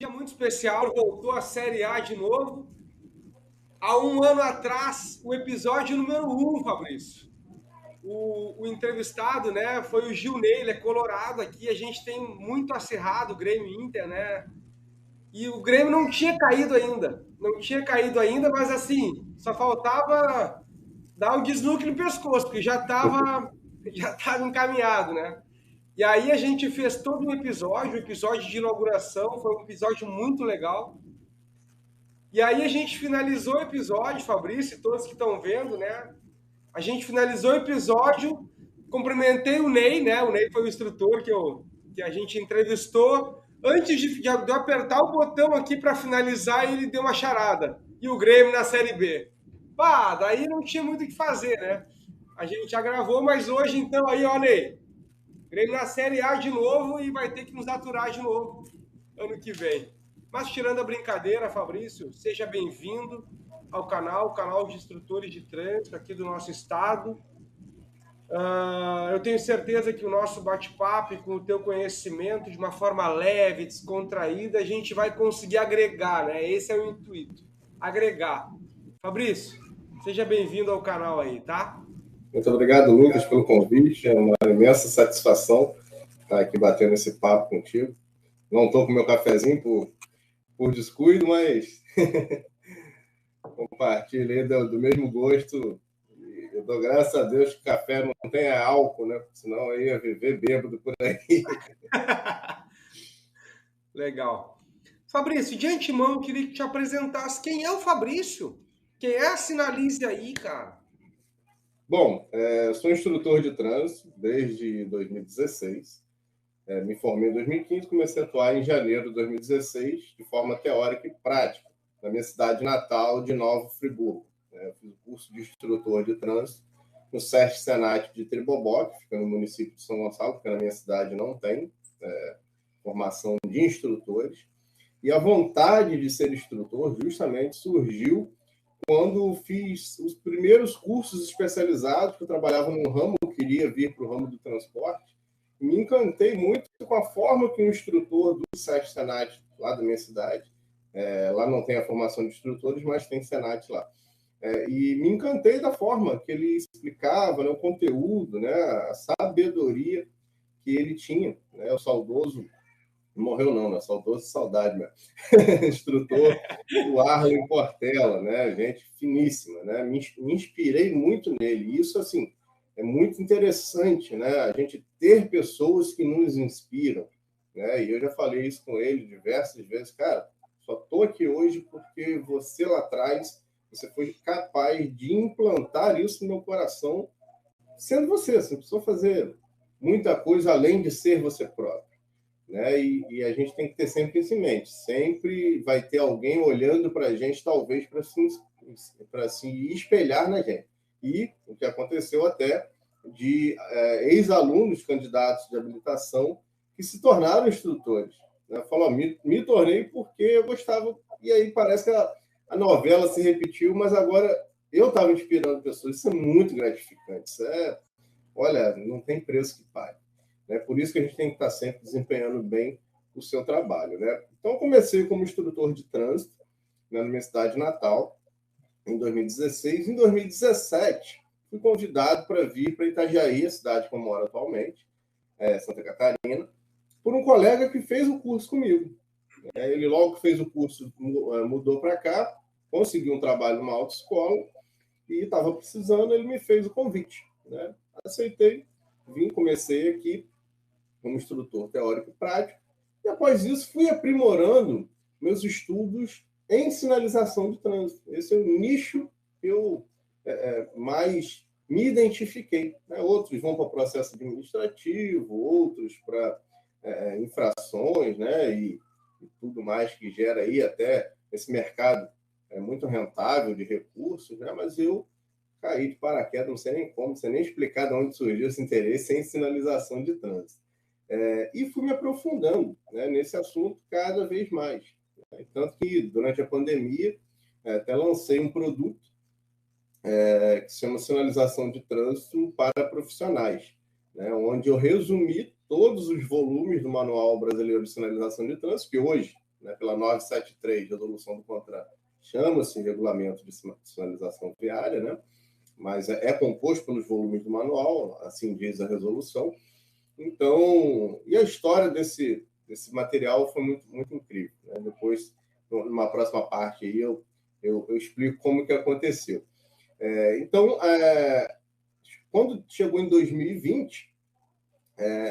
Dia muito especial, voltou a Série A de novo. Há um ano atrás, o episódio número 1, Fabrício. O entrevistado, né, foi o Gilney, ele é colorado aqui. A gente tem muito acirrado o Grêmio e Inter, né? E o Grêmio não tinha caído ainda. Não tinha caído ainda, mas assim, só faltava dar o desnuque no pescoço, porque já tava encaminhado, né? E aí a gente fez todo um episódio, o episódio de inauguração, foi um episódio muito legal. E aí a gente finalizou o episódio, Fabrício, e todos que estão vendo, né? A gente finalizou o episódio, cumprimentei o Ney, né? O Ney foi o instrutor que a gente entrevistou. Antes de eu apertar o botão aqui para finalizar, ele deu uma charada. E o Grêmio na Série B. Pá, daí não tinha muito o que fazer, né? A gente já gravou, mas hoje, então, aí, ó, Ney, Grêmio na Série A de novo e vai ter que nos aturar de novo ano que vem. Mas tirando a brincadeira, Fabrício, seja bem-vindo ao canal de instrutores de trânsito aqui do nosso estado. Eu tenho certeza que o nosso bate-papo e com o teu conhecimento, de uma forma leve, descontraída, a gente vai conseguir agregar, né? Esse é o intuito, agregar. Fabrício, seja bem-vindo ao canal aí, tá? Muito obrigado, Lucas, pelo convite. É uma imensa satisfação estar aqui batendo esse papo contigo. Não estou com meu cafezinho por descuido, mas compartilhei do mesmo gosto. Eu dou graças a Deus que café não tem álcool, né? Senão eu ia viver bêbado por aí. Legal. Fabrício, de antemão, eu queria que te apresentasse quem é o Fabrício. Quem é? Sinalize aí, cara. Bom, sou instrutor de trânsito desde 2016. Me formei em 2015, comecei a atuar em janeiro de 2016, de forma teórica e prática, na minha cidade natal de Nova Friburgo. Eu fiz o curso de instrutor de trânsito no SESC Senat de Tribobó, que fica no município de São Gonçalo, porque na minha cidade não tem formação de instrutores. E a vontade de ser instrutor justamente surgiu quando fiz os primeiros cursos especializados, que eu trabalhava num ramo, eu queria vir para o ramo do transporte, e me encantei muito com a forma que o instrutor do SESC Senat, lá da minha cidade, lá não tem a formação de instrutores, mas tem Senat lá, e me encantei da forma que ele explicava, né, o conteúdo, né, a sabedoria que ele tinha, né, o saudoso, não morreu não, né, saudoso saudade mesmo, instrutor do Arlen Portela, né, gente finíssima, né, me inspirei muito nele, e isso, assim, é muito interessante, né, a gente ter pessoas que nos inspiram, né, e eu já falei isso com ele diversas vezes, cara, só estou aqui hoje porque você lá atrás, você foi capaz de implantar isso no meu coração, sendo você não precisou fazer muita coisa além de ser você próprio, né? E a gente tem que ter sempre isso em mente. Sempre vai ter alguém olhando para a gente, talvez para se espelhar na gente. E o que aconteceu até de ex-alunos candidatos de habilitação que se tornaram instrutores. Né? Falou, me tornei porque eu gostava. E aí parece que a novela se repetiu, mas agora eu estava inspirando pessoas. Isso é muito gratificante. Isso olha, não tem preço que pague. Né? Por isso que a gente tem que estar sempre desempenhando bem o seu trabalho. Né? Então, eu comecei como instrutor de trânsito, né, na minha cidade natal, em 2016. Em 2017, fui convidado para vir para Itajaí, a cidade que eu moro atualmente, Santa Catarina, por um colega que fez o curso comigo. Ele, logo que fez o curso, mudou para cá, conseguiu um trabalho numa autoescola e estava precisando, ele me fez o convite. Né? Aceitei, vim, comecei aqui como instrutor teórico e prático, e após isso fui aprimorando meus estudos em sinalização de trânsito. Esse é o nicho que eu mais me identifiquei. Né? Outros vão para o processo administrativo, outros para infrações, né? E tudo mais que gera aí até esse mercado muito rentável de recursos, né? Mas eu caí de paraquedas, não sei nem como, não sei nem explicar de onde surgiu esse interesse em sinalização de trânsito. E fui me aprofundando, né, nesse assunto cada vez mais. Tanto que, durante a pandemia, até lancei um produto que se chama Sinalização de Trânsito para Profissionais, né, onde eu resumi todos os volumes do Manual Brasileiro de Sinalização de Trânsito, que hoje né, pela 973, resolução do CONTRAN, chama-se Regulamento de Sinalização Viária, né? Mas é composto pelos volumes do manual, assim diz a resolução. Então, e a história desse material foi muito, muito incrível, né? Depois, numa próxima parte, aí, eu explico como que aconteceu. Então, quando chegou em 2020,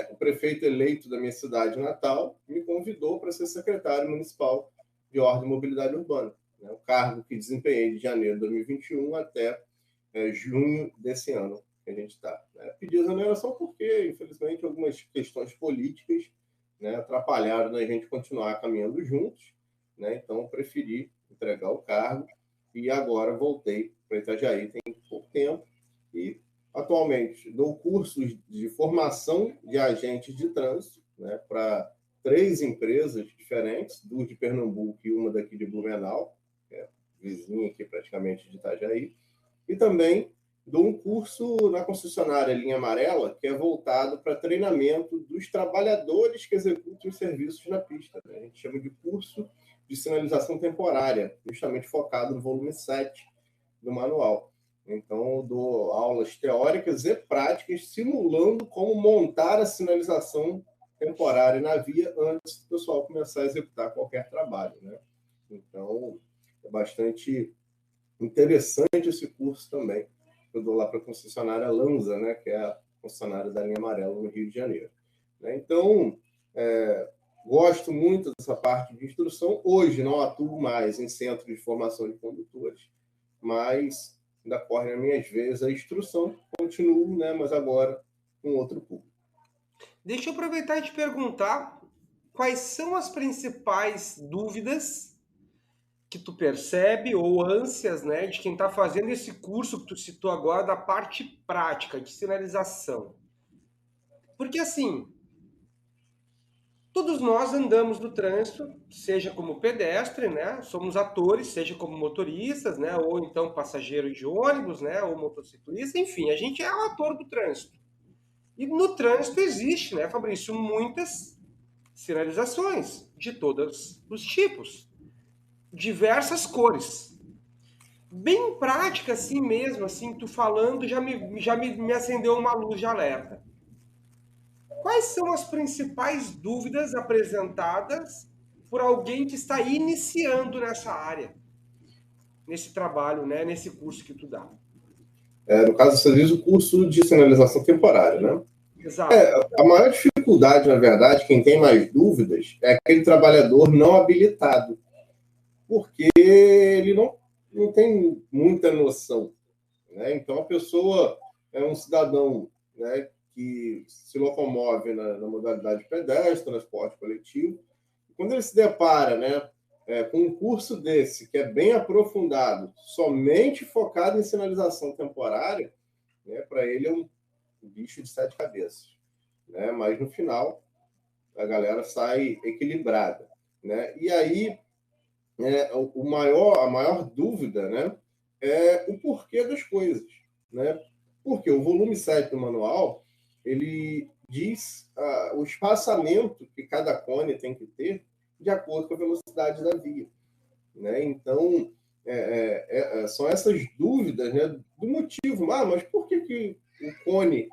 o prefeito eleito da minha cidade natal me convidou para ser secretário municipal de Ordem e Mobilidade Urbana, né? O cargo que desempenhei de janeiro de 2021 até junho desse ano que a gente está. Pedi exoneração porque, infelizmente, algumas questões políticas, né, atrapalharam a gente continuar caminhando juntos, né? Então, preferi entregar o cargo e agora voltei para Itajaí tem pouco tempo e atualmente dou cursos de formação de agentes de trânsito, né, para 3 empresas diferentes, 2 de Pernambuco e uma daqui de Blumenau, que é vizinha aqui praticamente de Itajaí, e também dou um curso na concessionária Linha Amarela, que é voltado para treinamento dos trabalhadores que executam os serviços na pista, né? A gente chama de curso de sinalização temporária, justamente focado no volume 7 do manual. Então, eu dou aulas teóricas e práticas simulando como montar a sinalização temporária na via antes do pessoal começar a executar qualquer trabalho, né? Então, é bastante interessante esse curso também. Eu dou lá para a concessionária Lanza, né, que é a concessionária da linha amarela no Rio de Janeiro. Então, gosto muito dessa parte de instrução. Hoje não atuo mais em centro de formação de condutores, mas ainda corre nas minhas veias a instrução. Continuo, né, mas agora com outro público. Deixa eu aproveitar e te perguntar quais são as principais dúvidas que tu percebe ou ânsias, né, de quem está fazendo esse curso que tu citou agora da parte prática de sinalização. Porque assim, todos nós andamos no trânsito, seja como pedestre, né, somos atores, seja como motoristas, né, ou então passageiro de ônibus, né, ou motociclista, enfim, a gente é o ator do trânsito. E no trânsito existe, né, Fabrício, muitas sinalizações de todos os tipos, diversas cores. Bem prática assim mesmo, assim, tu falando, já me acendeu uma luz de alerta. Quais são as principais dúvidas apresentadas por alguém que está iniciando nessa área, nesse trabalho, né, nesse curso que tu dá? No caso, você diz o curso de sinalização temporária, né? Exato. A maior dificuldade, na verdade, quem tem mais dúvidas, é aquele trabalhador não habilitado, porque ele não tem muita noção, né? Então, a pessoa é um cidadão, né, que se locomove na modalidade pedestre, transporte coletivo. Quando ele se depara, né, com um curso desse, que é bem aprofundado, somente focado em sinalização temporária, né, para ele é um bicho de 7 cabeças, né? Mas, no final, a galera sai equilibrada, né? E aí, a maior dúvida, né, é o porquê das coisas, né? Porque o volume 7 do manual, ele diz o espaçamento que cada cone tem que ter de acordo com a velocidade da via, né? Então, são essas dúvidas, né, do motivo. Mas por que o cone,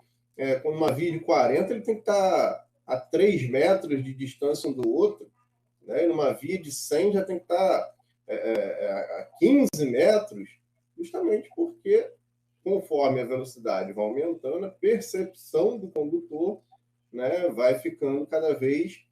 com uma via de 40, ele tem que estar a 3 metros de distância um do outro, né? E numa via de 100 já tem que estar a 15 metros, justamente porque, conforme a velocidade vai aumentando, a percepção do condutor, né, vai ficando cada vez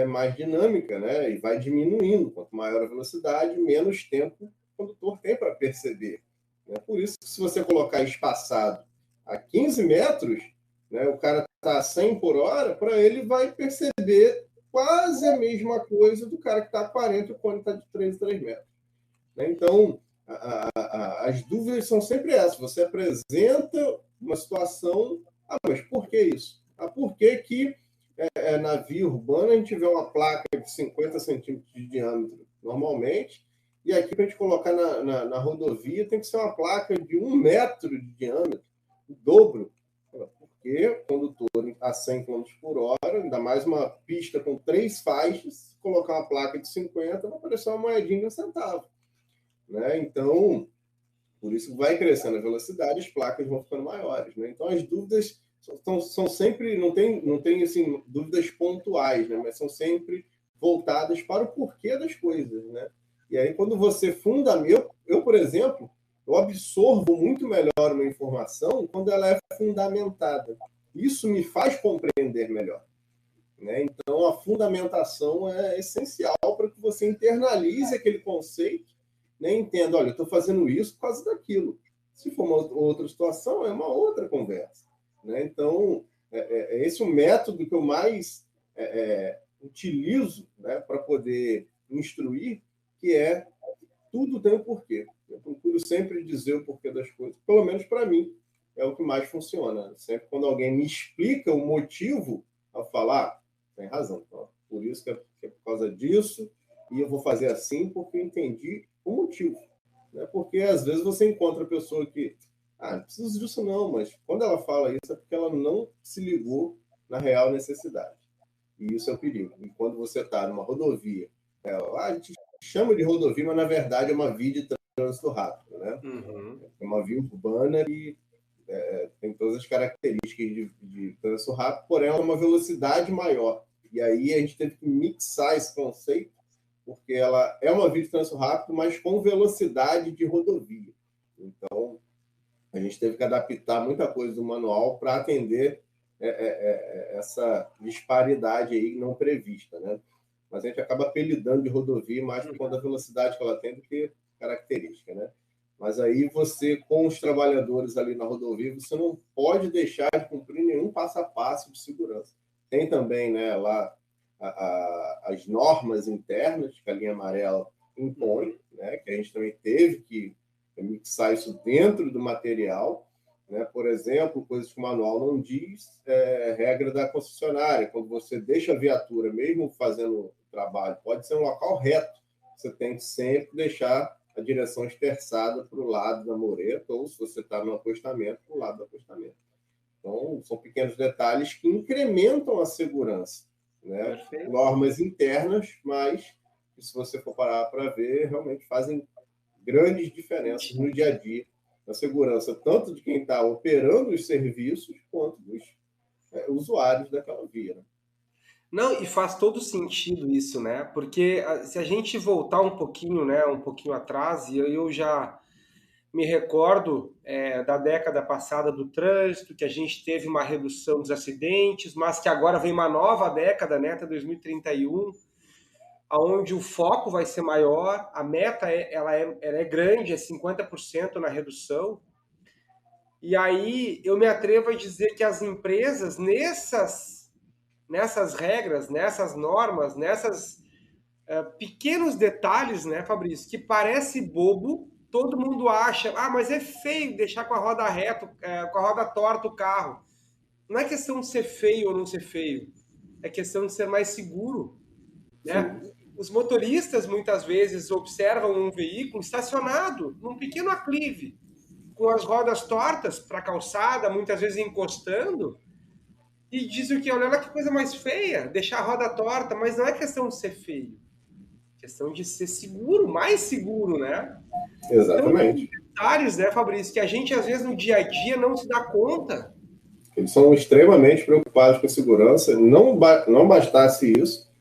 mais dinâmica, né, e vai diminuindo. Quanto maior a velocidade, menos tempo o condutor tem para perceber. Né? Por isso que, se você colocar espaçado a 15 metros, né, o cara está a 100 por hora, para ele vai perceber quase a mesma coisa do cara que está a 40 e o cone está de 3 metros. Né? Então, as dúvidas são sempre essas. Você apresenta uma situação, mas por que isso? Por que na via urbana a gente vê uma placa de 50 centímetros de diâmetro normalmente, e aqui para a gente colocar na rodovia tem que ser uma placa de 1 metro de diâmetro, o dobro? Por porque condutor a 100 km por hora, ainda mais uma pista com 3 faixas, colocar uma placa de 50, vai aparecer uma moedinha de um centavo. Né? Então, por isso vai crescendo a velocidade, as placas vão ficando maiores. Né? Então, as dúvidas são sempre, não tem assim, dúvidas pontuais, né? Mas são sempre voltadas para o porquê das coisas. Né? E aí, quando você fundamenta, eu, por exemplo, eu absorvo muito melhor uma informação quando ela é fundamentada. Isso me faz compreender melhor. Né? Então, a fundamentação é essencial para que você internalize aquele conceito, né? Entenda, olha, eu estou fazendo isso por causa daquilo. Se for uma outra situação, é uma outra conversa. Né? Então, é esse o método que eu mais utilizo, né, para poder instruir, que é tudo tem um porquê. Eu procuro sempre dizer o porquê das coisas, pelo menos para mim, é o que mais funciona. Sempre quando alguém me explica o motivo, eu falar, tem razão, então, por isso que é por causa disso, e eu vou fazer assim porque eu entendi o motivo. Né? Porque às vezes você encontra a pessoa que, não preciso disso não, mas quando ela fala isso é porque ela não se ligou na real necessidade. E isso é o perigo. E quando você está numa rodovia, a gente chama de rodovia, mas na verdade é uma via de trânsito rápido. Né? Uhum. É uma via urbana e tem todas as características de trânsito rápido, porém é uma velocidade maior. E aí a gente teve que mixar esse conceito, porque ela é uma via de trânsito rápido, mas com velocidade de rodovia. Então, a gente teve que adaptar muita coisa do manual para atender essa disparidade aí não prevista, né? Mas a gente acaba apelidando de rodovia mais por conta da velocidade que ela tem do que característica, né? Mas aí você, com os trabalhadores ali na rodovia, você não pode deixar de cumprir nenhum passo a passo de segurança. Tem também, né, lá as normas internas que a linha amarela impõe, né, que a gente também teve que mixar isso dentro do material. Né? Por exemplo, coisas que o manual não diz, regra da concessionária. Quando você deixa a viatura, mesmo fazendo o trabalho, pode ser um local reto. Você tem que sempre deixar a direção esterçada para o lado da mureta, ou se você está no acostamento, para o lado do acostamento. Então, são pequenos detalhes que incrementam a segurança. Né? Normas internas, mas se você for parar para ver, realmente fazem grandes diferenças no dia a dia, na segurança, tanto de quem está operando os serviços, quanto dos usuários daquela via. Né? Não, e faz todo sentido isso, né? Porque se a gente voltar um pouquinho, né, um pouquinho atrás, e eu já me recordo da década passada do trânsito, que a gente teve uma redução dos acidentes, mas que agora vem uma nova década, né, até 2031, onde o foco vai ser maior, a meta ela é grande, é 50% na redução. E aí eu me atrevo a dizer que as empresas, nessas regras, nessas normas, nessas pequenos detalhes, né, Fabrício, que parece bobo, todo mundo acha, mas é feio deixar com a roda reta, com a roda torta o carro. Não é questão de ser feio ou não ser feio, é questão de ser mais seguro, né? Os motoristas muitas vezes observam um veículo estacionado num pequeno aclive, com as rodas tortas para a calçada, muitas vezes encostando, e dizem que olha que coisa mais feia, deixar a roda torta, mas não é questão de ser feio, é questão de ser seguro, mais seguro, né? Exatamente. Então, detalhes, né, Fabrício, que a gente às vezes no dia a dia não se dá conta. Eles são extremamente preocupados com a segurança. Não bastasse isso,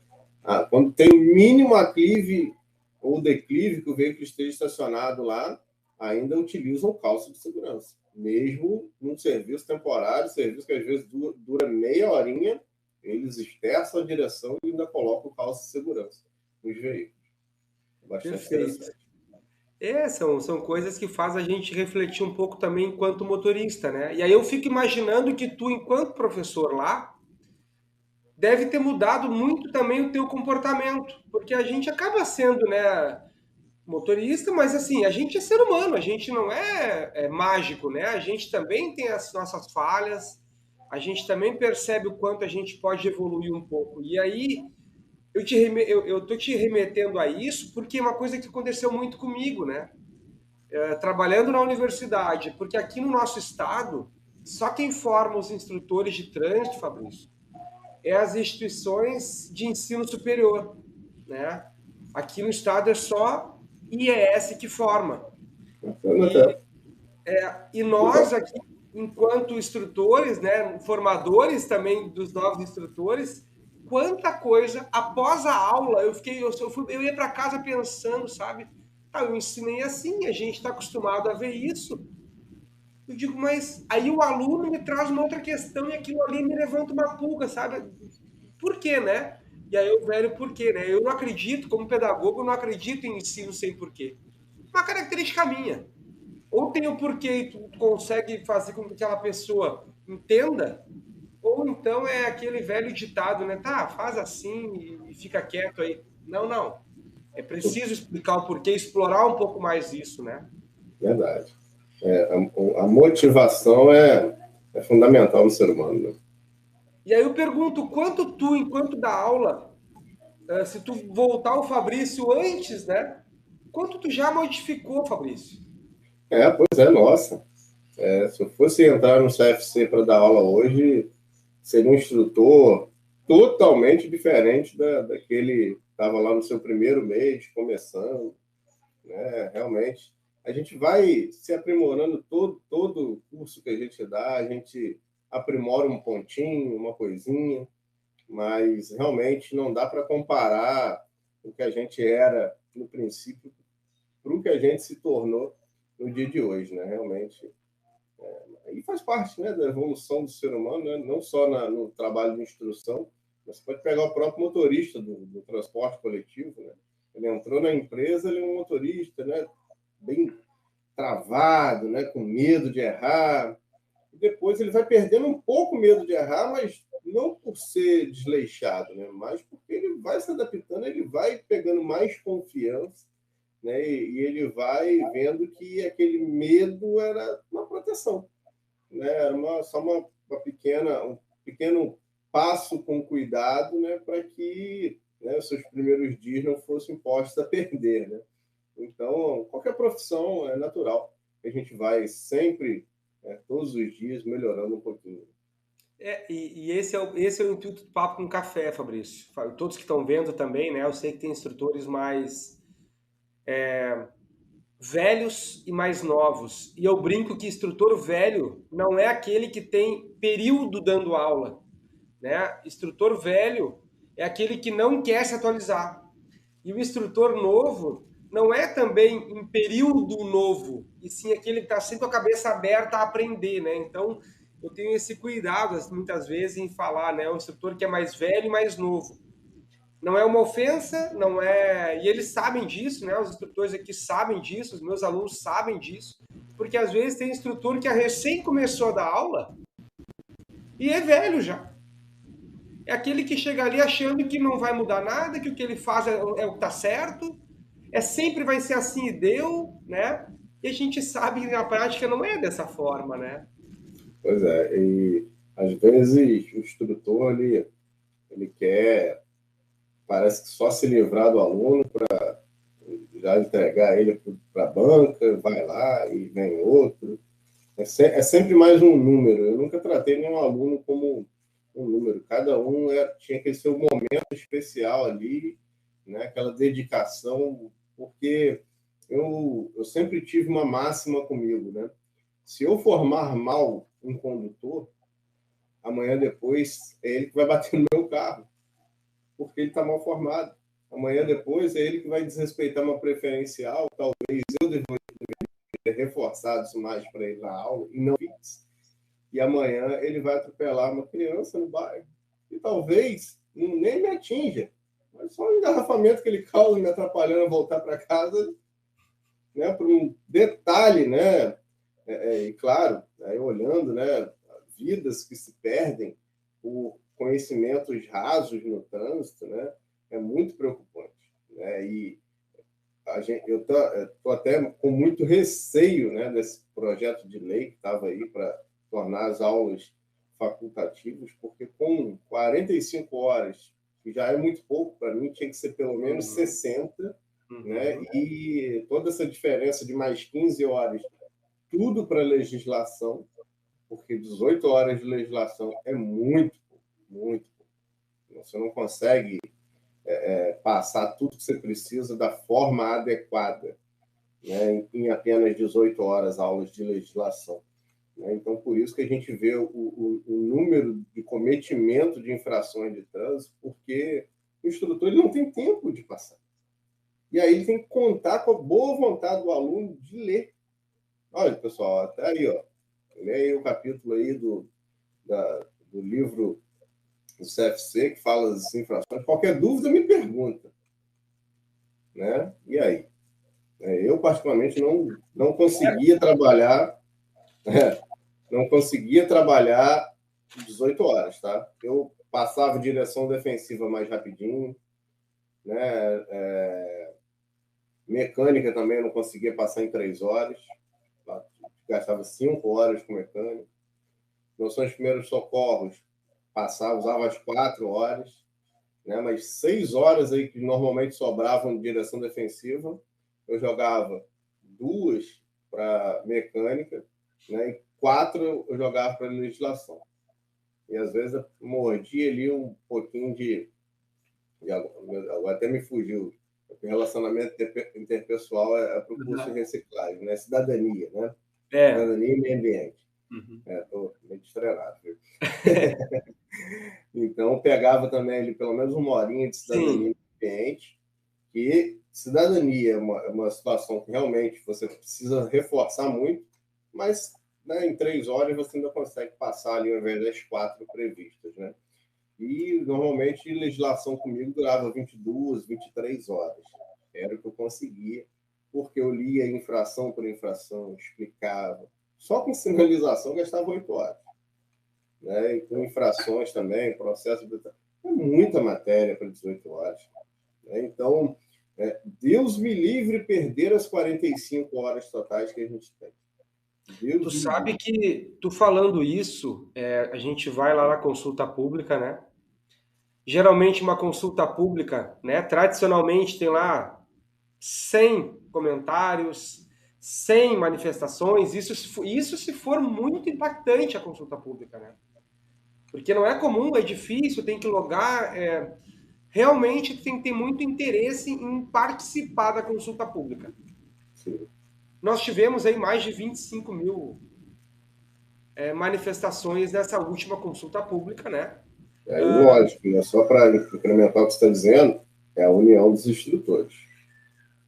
quando tem o mínimo aclive ou declive que o veículo esteja estacionado lá, ainda utilizam o calço de segurança. Mesmo num serviço temporário, serviço que às vezes dura meia horinha, eles esterçam a direção e ainda colocam o calço de segurança nos veículos. Bastante Perfeito. interessante. São coisas que fazem a gente refletir um pouco também enquanto motorista, né? E aí eu fico imaginando que tu, enquanto professor lá, deve ter mudado muito também o teu comportamento, porque a gente acaba sendo, né, motorista, mas assim, a gente é ser humano, a gente não é mágico, né? A gente também tem as nossas falhas, a gente também percebe o quanto a gente pode evoluir um pouco. E aí eu tô te remetendo a isso porque é uma coisa que aconteceu muito comigo, né? Trabalhando na universidade, porque aqui no nosso estado só quem forma os instrutores de trânsito, Fabrício, é as instituições de ensino superior, né? Aqui no estado é só IES que forma. E nós aqui, enquanto instrutores, né, formadores também dos novos instrutores, quanta coisa, após a aula, eu ia para casa pensando, sabe? Ah, eu ensinei assim, a gente está acostumado a ver isso. Eu digo, mas aí o aluno me traz uma outra questão e aquilo ali me levanta uma pulga, sabe? Por quê, né? E aí o velho por quê, né? Eu não acredito, como pedagogo, eu não acredito em ensino sem porquê. Uma característica minha. Ou tem o porquê e tu consegue fazer com que aquela pessoa entenda, ou então é aquele velho ditado, né? Tá, faz assim e fica quieto aí. Não, não. É preciso explicar o porquê, explorar um pouco mais isso, né? Verdade. A motivação é fundamental no ser humano, né? E aí eu pergunto, quanto tu, enquanto dá aula, se tu voltar ao Fabrício antes, né? Quanto tu já modificou, Fabrício? Pois é, nossa. Se eu fosse entrar no CFC para dar aula hoje, seria um instrutor totalmente diferente daquele que estava lá no seu primeiro mês, começando, né? Realmente, a gente vai se aprimorando todo curso que a gente dá, a gente aprimora um pontinho, uma coisinha, mas realmente não dá para comparar o que a gente era no princípio para o que a gente se tornou no dia de hoje, né? Realmente. E faz parte, né, da evolução do ser humano, né? Não só no trabalho de instrução, mas você pode pegar o próprio motorista do transporte coletivo, né? Ele entrou na empresa, ele é um motorista, né, bem travado, né, com medo de errar. E depois ele vai perdendo um pouco o medo de errar, mas não por ser desleixado, né, mas porque ele vai se adaptando, ele vai pegando mais confiança, né, e ele vai vendo que aquele medo era uma proteção, né, era só um pequeno passo com cuidado, né, para que, né, os seus primeiros dias não fossem postos a perder, né? Então, qualquer profissão é natural. A gente vai sempre, todos os dias, melhorando um pouquinho. E esse é o intuito do Papo com Café, Fabrício. Todos que estão vendo também, né? Eu sei que tem instrutores mais velhos e mais novos. E eu brinco que instrutor velho não é aquele que tem período dando aula, né? Instrutor velho é aquele que não quer se atualizar. E o instrutor novo não é também em período novo, e sim aquele que está sempre com a cabeça aberta a aprender, né? Então, eu tenho esse cuidado, muitas vezes, em falar, né? O instrutor que é mais velho e mais novo. Não é uma ofensa, não é. E eles sabem disso, né? Os instrutores aqui sabem disso, os meus alunos sabem disso, porque às vezes tem instrutor que recém começou a dar aula e é velho já. É aquele que chega ali achando que não vai mudar nada, que o que ele faz é o que está certo, sempre vai ser assim e deu, né? E a gente sabe que na prática não é dessa forma, né? Pois é, e às vezes o instrutor ele quer, parece que só se livrar do aluno para já entregar ele para a banca, vai lá e vem outro. É sempre mais um número. Eu nunca tratei nenhum aluno como um número. Cada um tinha aquele seu momento especial ali, né? Aquela dedicação, porque eu sempre tive uma máxima comigo, né? Se eu formar mal um condutor, amanhã depois é ele que vai bater no meu carro, porque ele está mal formado. Amanhã depois é ele que vai desrespeitar uma preferencial, talvez eu deveria ter reforçado isso mais para ele na aula, e não fiz. E amanhã ele vai atropelar uma criança no bairro. E talvez nem me atinja, mas só um engarrafamento que ele causa me atrapalhando a voltar para casa, né, por um detalhe, né? E claro, aí olhando, né, vidas que se perdem por conhecimentos rasos no trânsito, né, é muito preocupante, né? E eu estou até com muito receio, né, desse projeto de lei que estava aí para tornar as aulas facultativas, porque com 45 horas, que já é muito pouco para mim, tinha que ser pelo menos 60, né? E toda essa diferença de mais 15 horas, tudo para legislação, porque 18 horas de legislação é muito pouco, muito pouco. Você não consegue passar tudo que você precisa da forma adequada, né, em apenas 18 horas aulas de legislação. Então, por isso que a gente vê o número de cometimento de infrações de trânsito, porque o instrutor ele não tem tempo de passar. E aí ele tem que contar com a boa vontade do aluno de ler. Olha, pessoal, até aí, ó, leia o capítulo aí do livro do CFC, que fala das infrações. Qualquer dúvida, me pergunta. Né? E aí? Eu, particularmente, não conseguia trabalhar... não conseguia trabalhar 18 horas, tá? Eu passava direção defensiva mais rapidinho, né? Mecânica também eu não conseguia passar em 3 horas, tá? Gastava 5 horas com mecânica. Noções de primeiros socorros, usava as 4 horas, né? Mas 6 horas aí que normalmente sobravam de direção defensiva, eu jogava 2 para mecânica, né? E 4 eu jogava para legislação. E às vezes eu mordia ali um pouquinho de agora até me fugiu. O relacionamento interpessoal é para o curso de reciclagem, né? Cidadania, né? Cidadania e meio ambiente. Estou meio estrelado. Então, pegava também ali pelo menos 1 horinha de cidadania e meio ambiente. E cidadania é uma situação que realmente você precisa reforçar muito, mas, né, em 3 horas você ainda consegue passar ali ao invés das 4 previstas, né? E normalmente legislação comigo durava 22, 23 horas. Era o que eu conseguia, porque eu lia infração por infração, explicava. Só com sinalização gastava 8 horas. Né? E com infrações também, processo de... É muita matéria para 18 horas. Né? Então, Deus me livre perder as 45 horas totais que a gente tem. Tu sabe que, tu falando isso, a gente vai lá na consulta pública, né? Geralmente uma consulta pública, né? Tradicionalmente tem lá 100 comentários, 100 manifestações, isso se for muito impactante a consulta pública, né? Porque não é comum, é difícil, tem que logar, realmente tem que ter muito interesse em participar da consulta pública. Sim. Nós tivemos aí mais de 25 mil manifestações nessa última consulta pública, né? Lógico, né? Só para incrementar o que você está dizendo, é a união dos instrutores.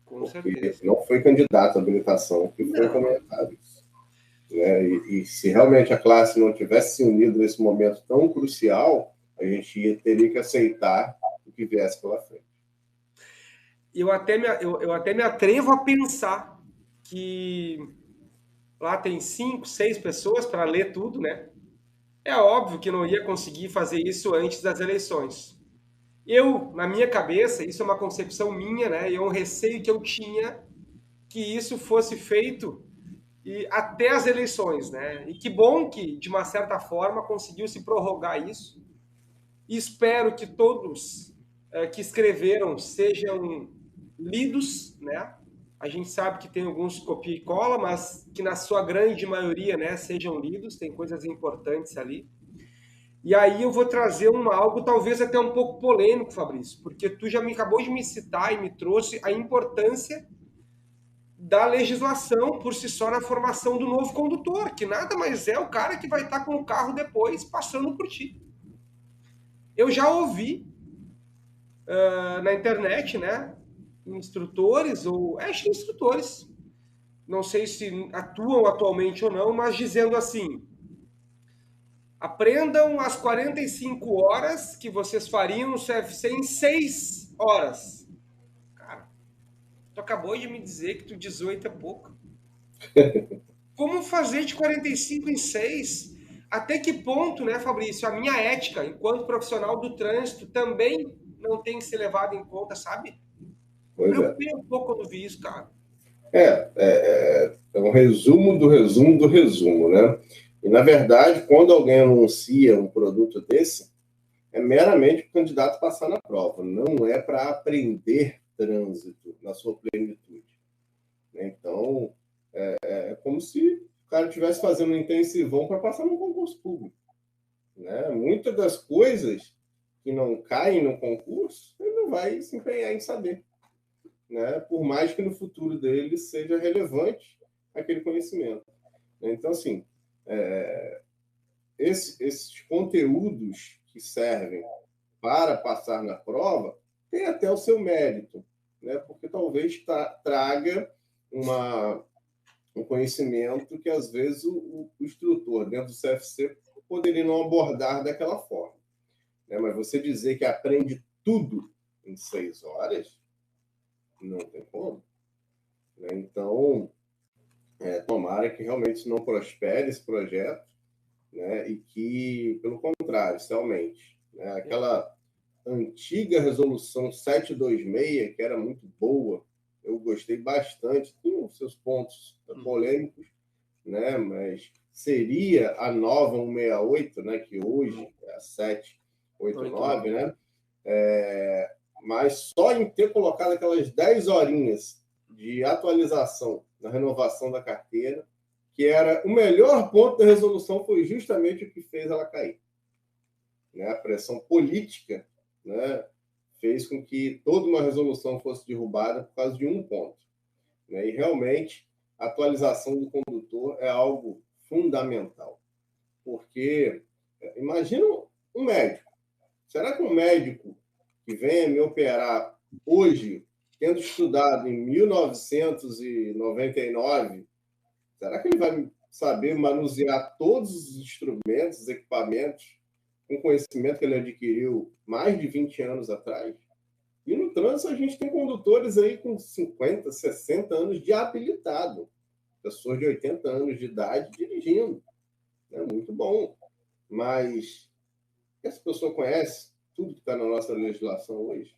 Com certeza. Não foi candidato à habilitação que foi comentado isso. Né? E se realmente a classe não tivesse se unido nesse momento tão crucial, a gente teria que aceitar o que viesse pela frente. Eu até me atrevo a pensar que lá tem 5, 6 pessoas para ler tudo, né? É óbvio que não ia conseguir fazer isso antes das eleições. Na minha cabeça, isso é uma concepção minha, né? E é um receio que eu tinha que isso fosse feito até as eleições, né? E que bom que, de uma certa forma, conseguiu se prorrogar isso. E espero que todos que escreveram sejam lidos, né? A gente sabe que tem alguns copia e cola, mas que na sua grande maioria, né, sejam lidos, tem coisas importantes ali. E aí eu vou trazer algo talvez até um pouco polêmico, Fabrício, porque tu já acabou de me citar e me trouxe a importância da legislação por si só na formação do novo condutor, que nada mais é o cara que vai estar com o carro depois passando por ti. Eu já ouvi na internet, né, instrutores, não sei se atuam atualmente ou não, mas dizendo assim: aprendam as 45 horas que vocês fariam no CFC em 6 horas. Cara, tu acabou de me dizer que tu 18 é pouco. Como fazer de 45 em 6? Até que ponto, né, Fabrício, a minha ética enquanto profissional do trânsito também não tem que ser levada em conta, sabe? Me preocupei um pouco quando vi isso, cara. É um resumo do resumo do resumo, né? E, na verdade, quando alguém anuncia um produto desse, é meramente para o candidato passar na prova, não é para aprender trânsito na sua plenitude. Então, é como se o cara estivesse fazendo um intensivão para passar num concurso público. Né? Muitas das coisas que não caem no concurso, ele não vai se empenhar em saber. Né? Por mais que no futuro dele seja relevante aquele conhecimento. Então, assim, esses conteúdos que servem para passar na prova têm até o seu mérito, né? Porque talvez traga um conhecimento que, às vezes, o instrutor dentro do CFC poderia não abordar daquela forma. Né? Mas você dizer que aprende tudo em 6 horas, não tem como. Né? Então, tomara que realmente isso não prospere, esse projeto, né? E que, pelo contrário, se aumente. Né? Aquela antiga resolução 726, que era muito boa, eu gostei bastante, tinha os seus pontos polêmicos, né? Mas seria a nova 168, né? Que hoje é a 789, né? Mas só em ter colocado aquelas 10 horinhas de atualização na renovação da carteira, que era o melhor ponto da resolução, foi justamente o que fez ela cair. Né? A pressão política, né, fez com que toda uma resolução fosse derrubada por causa de um ponto. Né? E realmente, a atualização do condutor é algo fundamental. Porque, imagina um médico. Será que um médico que venha me operar hoje, tendo estudado em 1999, será que ele vai saber manusear todos os instrumentos, os equipamentos, com conhecimento que ele adquiriu mais de 20 anos atrás? E no trânsito a gente tem condutores aí com 50, 60 anos de habilitado, pessoas de 80 anos de idade dirigindo. É muito bom. Mas essa pessoa conhece tudo que está na nossa legislação hoje?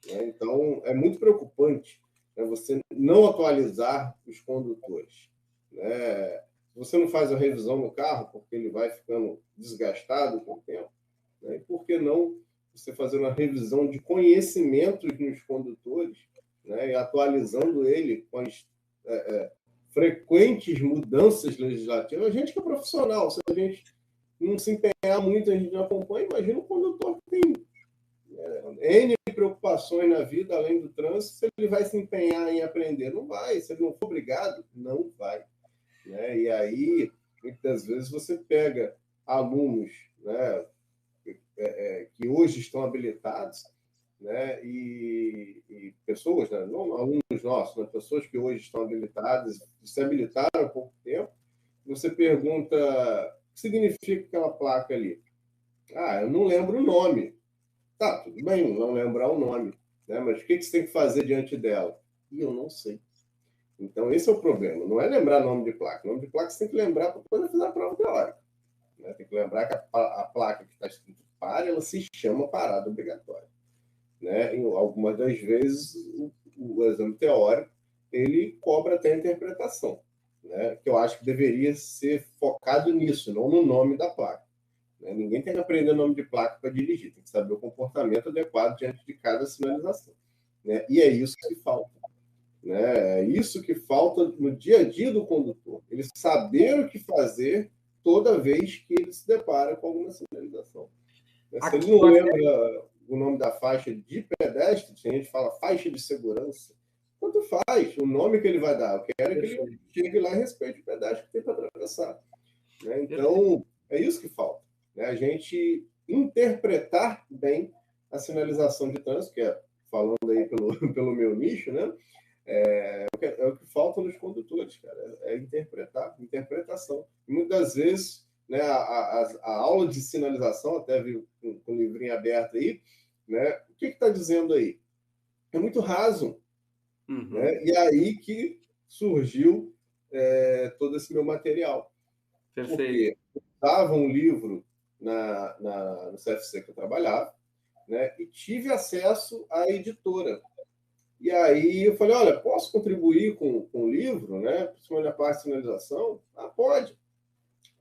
Então, é muito preocupante, né, você não atualizar os condutores. Né? Se você não faz a revisão no carro, porque ele vai ficando desgastado com o tempo, né? E por que não você fazer uma revisão de conhecimentos nos condutores, né? E atualizando ele com as frequentes mudanças legislativas? A gente que é profissional, se a gente não se empenhar muito, a gente não acompanha, imagina o condutor que tem N preocupações na vida, além do trânsito, se ele vai se empenhar em aprender. Não vai. Se ele não for obrigado, não vai. Né? E aí, muitas vezes, você pega alunos, né, que hoje estão habilitados, né, e pessoas, né, não alunos nossos, mas pessoas que hoje estão habilitadas, se habilitaram há pouco tempo, você pergunta o que significa aquela placa ali. Ah, eu não lembro o nome. Tá, tudo bem, não lembrar o nome, né? Mas o que você tem que fazer diante dela? E eu não sei. Então, esse é o problema. Não é lembrar nome de placa. Nome de placa você tem que lembrar para poder fazer a prova teórica. Né? Tem que lembrar que a placa que está escrito para, ela se chama parada obrigatória. Né? E algumas das vezes, o exame teórico, ele cobra até a interpretação. Né? Que eu acho que deveria ser focado nisso, não no nome da placa. Ninguém tem que aprender o nome de placa para dirigir, tem que saber o comportamento adequado diante de cada sinalização. Né? E é isso que falta. Né? É isso que falta no dia a dia do condutor. Ele saber o que fazer toda vez que ele se depara com alguma sinalização. Né? Se ele não lembra o nome da faixa de pedestre, se a gente fala faixa de segurança, quanto faz? O nome que ele vai dar. Eu quero que ele chegue lá e respeite o pedestre que tem para atravessar. Né? Então, é isso que falta. Né? A gente interpretar bem a sinalização de trânsito, que é, falando aí pelo meu nicho, né? É o que falta nos condutores, cara. É interpretação. E muitas vezes, né, a aula de sinalização, até vi com o livrinho aberto aí, né? O que está dizendo aí? É muito raso. Uhum. Né? E aí que surgiu todo esse meu material. Perfeito. Porque eu dava um livro no CFC que eu trabalhava, né? E tive acesso à editora. E aí eu falei, olha, posso contribuir com o livro, né? Principalmente na parte de sinalização? Ah, pode.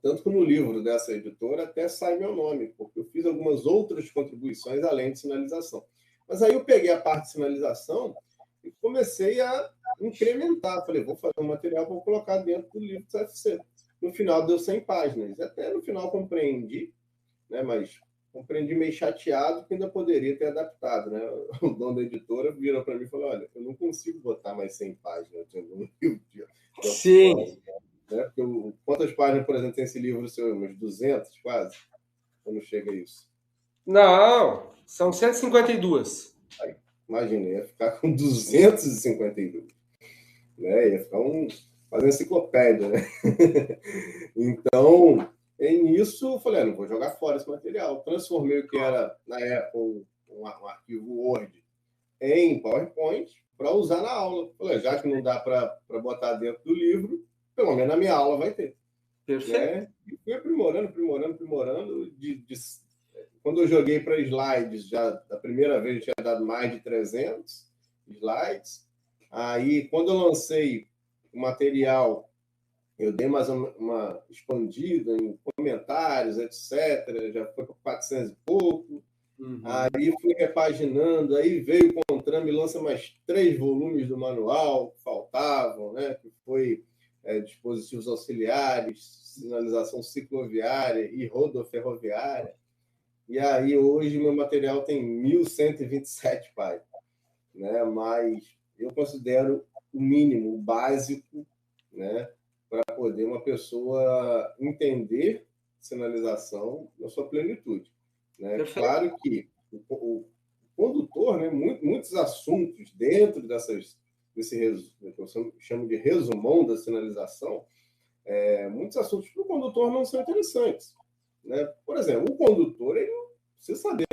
Tanto que no livro dessa editora até sai meu nome, porque eu fiz algumas outras contribuições além de sinalização. Mas aí eu peguei a parte de sinalização e comecei a incrementar. Falei, vou fazer um material para colocar dentro do livro do CFC. No final deu 100 páginas. Até no final compreendi, né? Mas compreendi meio chateado que ainda poderia ter adaptado, né? O dono da editora virou para mim e falou, olha, eu não consigo botar mais 100 páginas no livro de Sim. né? Porque quantas páginas, por exemplo, tem esse livro seu? Umas 200 quase? Quando chega a isso? Não, são 152. Aí, imagina, ia ficar com 252. Né? Ia ficar quase uma enciclopédia, né? Então, nisso, eu falei, não vou jogar fora esse material. Transformei o que era, na época, um arquivo Word em PowerPoint para usar na aula. Falei, já que não dá para botar dentro do livro, pelo menos na minha aula vai ter. Perfeito. Né? E fui aprimorando. Quando eu joguei para slides, já da primeira vez eu tinha dado mais de 300 slides. Aí, quando eu lancei o material, eu dei mais uma expandida em comentários, etc. Já foi para 400 e pouco. Uhum. Aí fui repaginando, aí veio o CONTRAN, me lança mais 3 volumes do manual que faltavam, né? Que foi dispositivos auxiliares, sinalização cicloviária e rodoferroviária. E aí, hoje, meu material tem 1.127 páginas, né? Mas eu considero o mínimo, o básico, né? Para poder uma pessoa entender sinalização na sua plenitude. Né? Claro que o condutor, né? Muitos assuntos dentro desse que eu chamo de resumão da sinalização, muitos assuntos para o condutor não são interessantes. Né? Por exemplo, o condutor, ele não precisa saber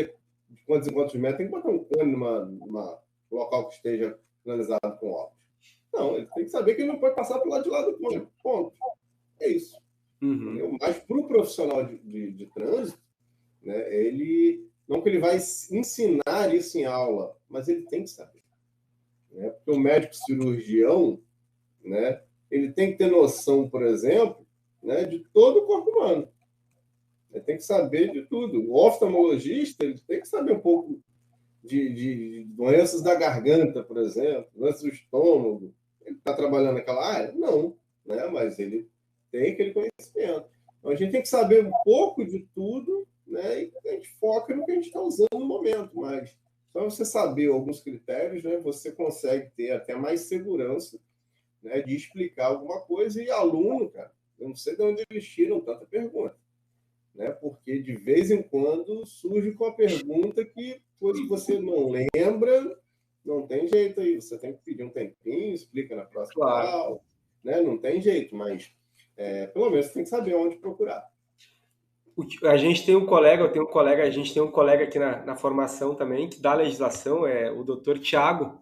de quantos e quantos metros tem que botar um cone numa local que esteja finalizado com óculos. Não, ele tem que saber que ele não pode passar para o lado de lá do cone. Ponto. É isso. Uhum. Mas para o profissional de trânsito, né, não que ele vai ensinar isso em aula, mas ele tem que saber. Né? Porque o médico cirurgião, né, ele tem que ter noção, por exemplo, né, de todo o corpo humano. Ele tem que saber de tudo. O oftalmologista, ele tem que saber um pouco de doenças da garganta, por exemplo, doenças do estômago. Ele está trabalhando naquela área? Não, né? Mas ele tem aquele conhecimento. Então, a gente tem que saber um pouco de tudo, né? E a gente foca no que a gente está usando no momento. Mas só você saber alguns critérios, né? Você consegue ter até mais segurança, né? De explicar alguma coisa. E aluno, cara, eu não sei de onde eles tiram tanta pergunta. Né? Porque de vez em quando surge com a pergunta que coisa que você não lembra, não tem jeito aí. Você tem que pedir um tempinho, explica na próxima aula, né? Não tem jeito, mas pelo menos você tem que saber onde procurar. A gente tem um colega, a gente tem um colega aqui na formação também, que dá legislação, é o doutor Tiago,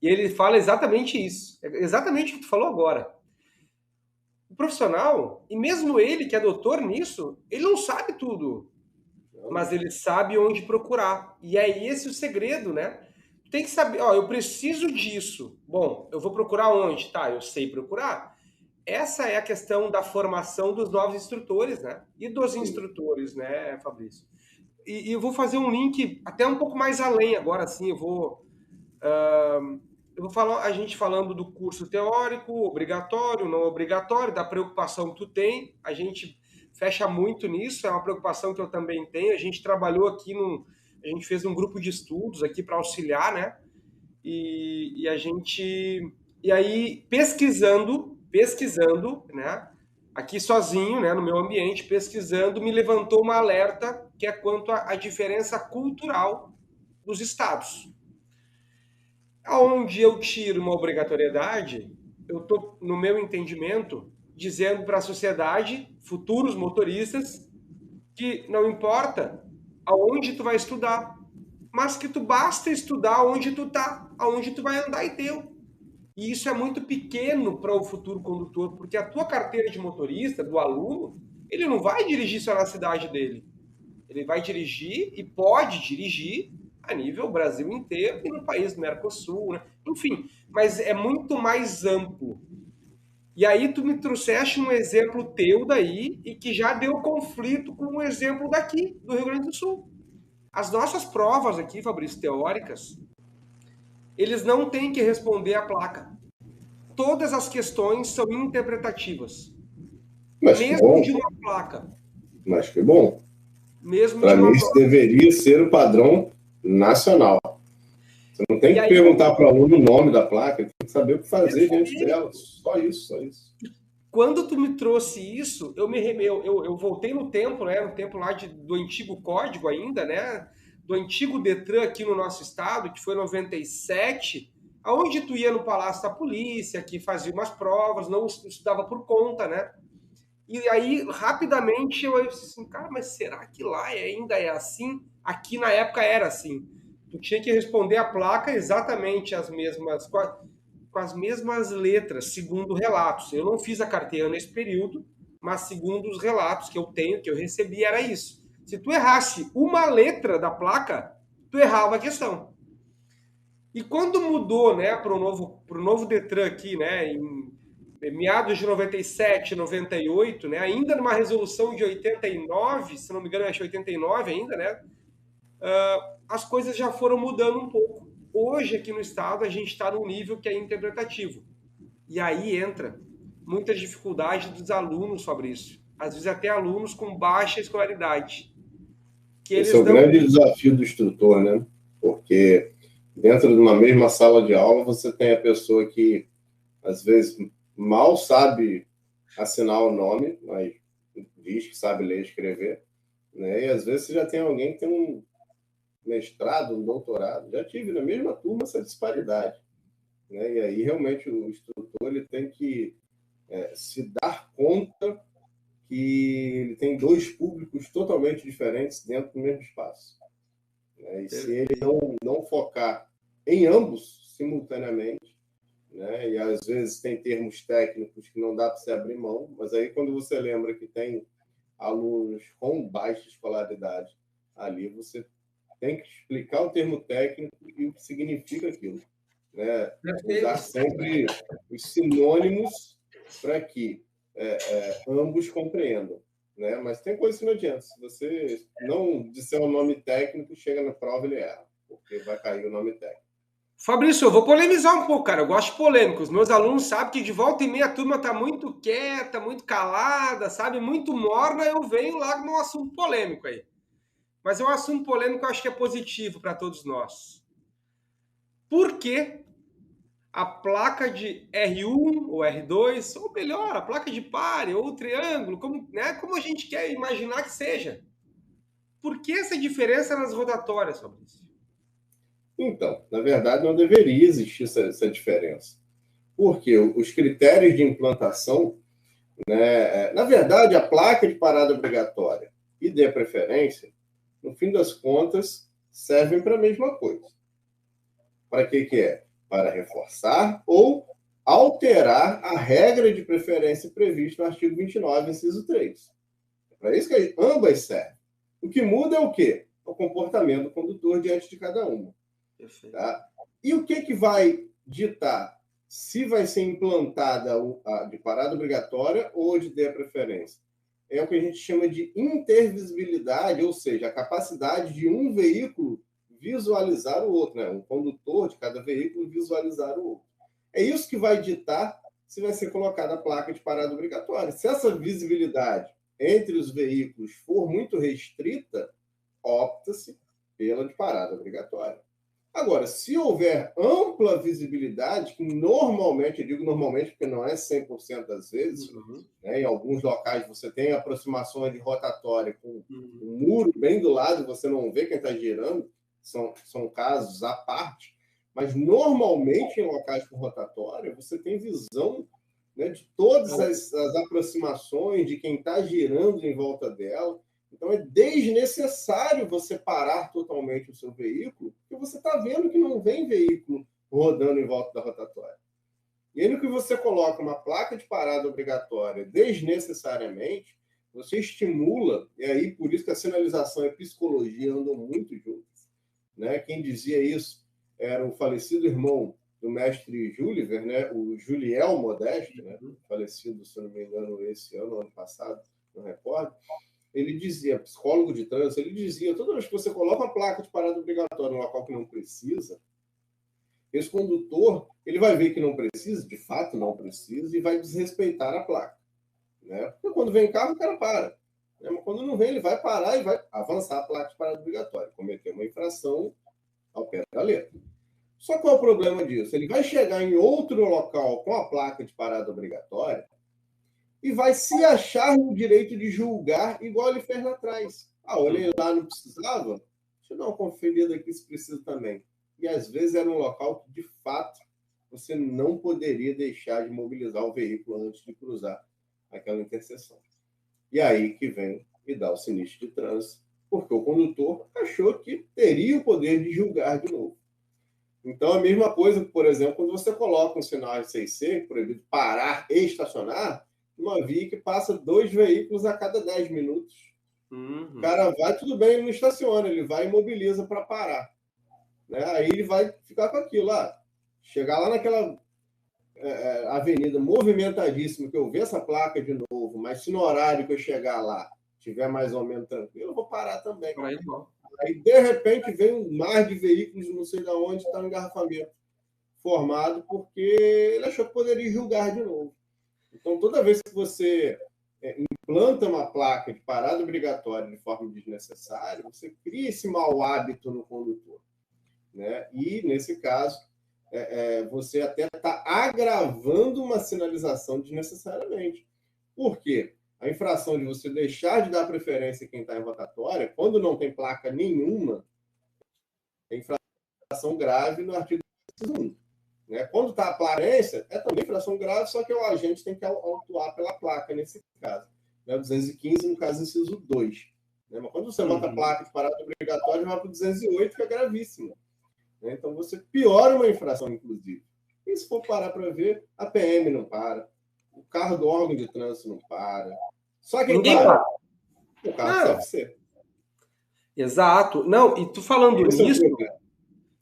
e ele fala exatamente isso, exatamente o que tu falou agora. O profissional, e mesmo ele que é doutor nisso, ele não sabe tudo, mas ele sabe onde procurar. E é esse o segredo, né? Tem que saber, eu preciso disso. Bom, eu vou procurar onde? Tá, eu sei procurar. Essa é a questão da formação dos novos instrutores, né? E dos instrutores, né, Fabrício? E eu vou fazer um link até um pouco mais além agora, assim, eu vou falar, a gente falando do curso teórico, obrigatório, não obrigatório, da preocupação que tu tem, a gente fecha muito nisso, é uma preocupação que eu também tenho, a gente trabalhou aqui a gente fez um grupo de estudos aqui para auxiliar, né? E aí pesquisando, né? Aqui sozinho, né, no meu ambiente, pesquisando, me levantou uma alerta que é quanto à diferença cultural dos estados. Onde eu tiro uma obrigatoriedade, eu estou, no meu entendimento, dizendo para a sociedade, futuros motoristas, que não importa aonde tu vai estudar, mas que tu basta estudar onde tu tá, aonde tu vai andar e deu. E isso é muito pequeno para o futuro condutor, porque a tua carteira de motorista, do aluno, ele não vai dirigir só na cidade dele. Ele vai dirigir e pode dirigir a nível Brasil inteiro e no país do Mercosul, né? Enfim, mas é muito mais amplo. E aí tu me trouxeste um exemplo teu daí e que já deu conflito com um exemplo daqui, do Rio Grande do Sul. As nossas provas aqui, Fabrício, teóricas, eles não têm que responder a placa. todas as questões são interpretativas. Mas mesmo de uma placa. Mas que bom. Mesmo para de uma mim, isso deveria ser o padrão nacional. Você não tem que perguntar para o aluno o nome da placa, tem que saber o que fazer diante dela. Só isso, só isso. Quando tu me trouxe isso, eu voltei no tempo, né? No tempo lá do antigo código ainda, né? Do antigo Detran aqui no nosso estado, que foi em 97, aonde tu ia no Palácio da Polícia, que fazia umas provas, não estudava por conta, né? E aí, rapidamente, eu disse assim, cara, mas será que lá ainda é assim? Aqui na época era assim. Tu tinha que responder a placa exatamente com as mesmas letras, segundo relatos. Eu não fiz a carteira nesse período, mas segundo os relatos que eu tenho, que eu recebi, era isso. Se tu errasse uma letra da placa, tu errava a questão. E quando mudou, né, para o novo Detran aqui, né, em meados de 97, 98, né, ainda numa resolução de 89, se não me engano, acho 89 ainda, né, as coisas já foram mudando um pouco. Hoje, aqui no estado, a gente está num nível que é interpretativo. E aí entra muita dificuldade dos alunos sobre isso. Às vezes até alunos com baixa escolaridade. Esse é o grande desafio do instrutor, né? Porque dentro de uma mesma sala de aula, você tem a pessoa que, às vezes, mal sabe assinar o nome, mas diz que sabe ler e escrever, né? E, às vezes, você já tem alguém que tem um mestrado, um doutorado. Já tive na mesma turma essa disparidade, né? E aí, realmente, o instrutor ele tem que se dar conta que ele tem dois públicos totalmente diferentes dentro do mesmo espaço. Né? E se ele não focar em ambos simultaneamente, né? E às vezes tem termos técnicos que não dá para você abrir mão, mas aí quando você lembra que tem alunos com baixa escolaridade ali, você tem que explicar o termo técnico e o que significa aquilo. Né? Usar sempre os sinônimos para que ambos compreendam. Né? Mas tem coisa que não adianta. Se você não disser o nome técnico, chega na prova e ele erra, porque vai cair o nome técnico. Fabrício, eu vou polemizar um pouco, cara. Eu gosto de polêmicos. Meus alunos sabem que de volta e meia a turma tá muito quieta, muito calada, sabe? Muito morna. Eu venho lá num assunto polêmico aí. Mas é um assunto polêmico que eu acho que é positivo para todos nós. Por que a placa de R1 ou R2, ou melhor, a placa de pare ou triângulo, como a gente quer imaginar que seja? Por que essa diferença nas rotatórias, Fabrício? Então, na verdade, não deveria existir essa diferença. Porque os critérios de implantação, né, na verdade, a placa de parada obrigatória e de preferência, no fim das contas, servem para a mesma coisa. Para que é? Para reforçar ou alterar a regra de preferência prevista no artigo 29, inciso 3. É para isso que ambas servem. O que muda é o quê? O comportamento do condutor diante de cada uma. Tá? E o que vai ditar se vai ser implantada a de parada obrigatória ou de preferência? É o que a gente chama de intervisibilidade, ou seja, a capacidade de um veículo visualizar o outro, né? Um condutor de cada veículo visualizar o outro. É isso que vai ditar se vai ser colocada a placa de parada obrigatória. Se essa visibilidade entre os veículos for muito restrita, opta-se pela de parada obrigatória. Agora, se houver ampla visibilidade, que normalmente, eu digo normalmente porque não é 100% das vezes, né, em alguns locais você tem aproximações de rotatória com um muro bem do lado, você não vê quem está girando, são casos à parte, mas normalmente em locais com rotatória você tem visão, né, de todas as aproximações de quem está girando em volta dela. Então, é desnecessário você parar totalmente o seu veículo, porque você está vendo que não vem veículo rodando em volta da rotatória. E aí, no que você coloca uma placa de parada obrigatória desnecessariamente, você estimula, e aí por isso que a sinalização e a psicologia andam muito juntas. Né? Quem dizia isso era o falecido irmão do mestre Júliver, né? O Juliel Modeste, né? Falecido, se não me engano, esse ano passado, não recordo. Ele dizia, psicólogo de trânsito, ele dizia, toda vez que você coloca uma placa de parada obrigatória no local que não precisa, esse condutor ele vai ver que não precisa, de fato não precisa, e vai desrespeitar a placa. Né? Porque quando vem carro, o cara para. Né? Mas quando não vem, ele vai parar e vai avançar a placa de parada obrigatória, cometer uma infração ao pé da letra. Só qual é o problema disso? Ele vai chegar em outro local com a placa de parada obrigatória e vai se achar no direito de julgar igual ele fez lá atrás. Ah, olhei lá, não precisava? Deixa eu dar uma conferida aqui se precisa também. E às vezes era um local que, de fato, você não poderia deixar de mobilizar o veículo antes de cruzar aquela interseção. E aí que vem e dá o sinistro de trânsito, porque o condutor achou que teria o poder de julgar de novo. Então, a mesma coisa, por exemplo, quando você coloca um sinal R6C, proibido parar e estacionar, uma via que passa 2 veículos a cada 10 minutos. O cara vai, tudo bem, ele não estaciona, ele vai e imobiliza para parar. Né? Aí ele vai ficar com aquilo lá. Chegar lá naquela avenida movimentadíssima, que eu ver essa placa de novo, mas se no horário que eu chegar lá estiver mais ou menos tranquilo, eu vou parar também. Aí, de repente, vem um mar de veículos, não sei de onde, está um engarrafamento formado, porque ele achou que poderia julgar de novo. Então, toda vez que você implanta uma placa de parada obrigatória de forma desnecessária, você cria esse mau hábito no condutor. Né? E, nesse caso, você até está agravando uma sinalização desnecessariamente. Por quê? A infração de você deixar de dar preferência a quem está em rotatória, quando não tem placa nenhuma, é infração grave no artigo 201. Né? Quando está a preferência, é também infração grave, só que o agente tem que autuar pela placa, nesse caso. Né? 215, no caso, inciso 2. Né? Mas quando você bota a placa de parada obrigatória, vai para o 208, que é gravíssimo. Né? Então, você piora uma infração, inclusive. E se for parar para ver, a PM não para, o carro do órgão de trânsito não para. Só quem para? O carro do CFC. Exato. Não, e tu falando nisso...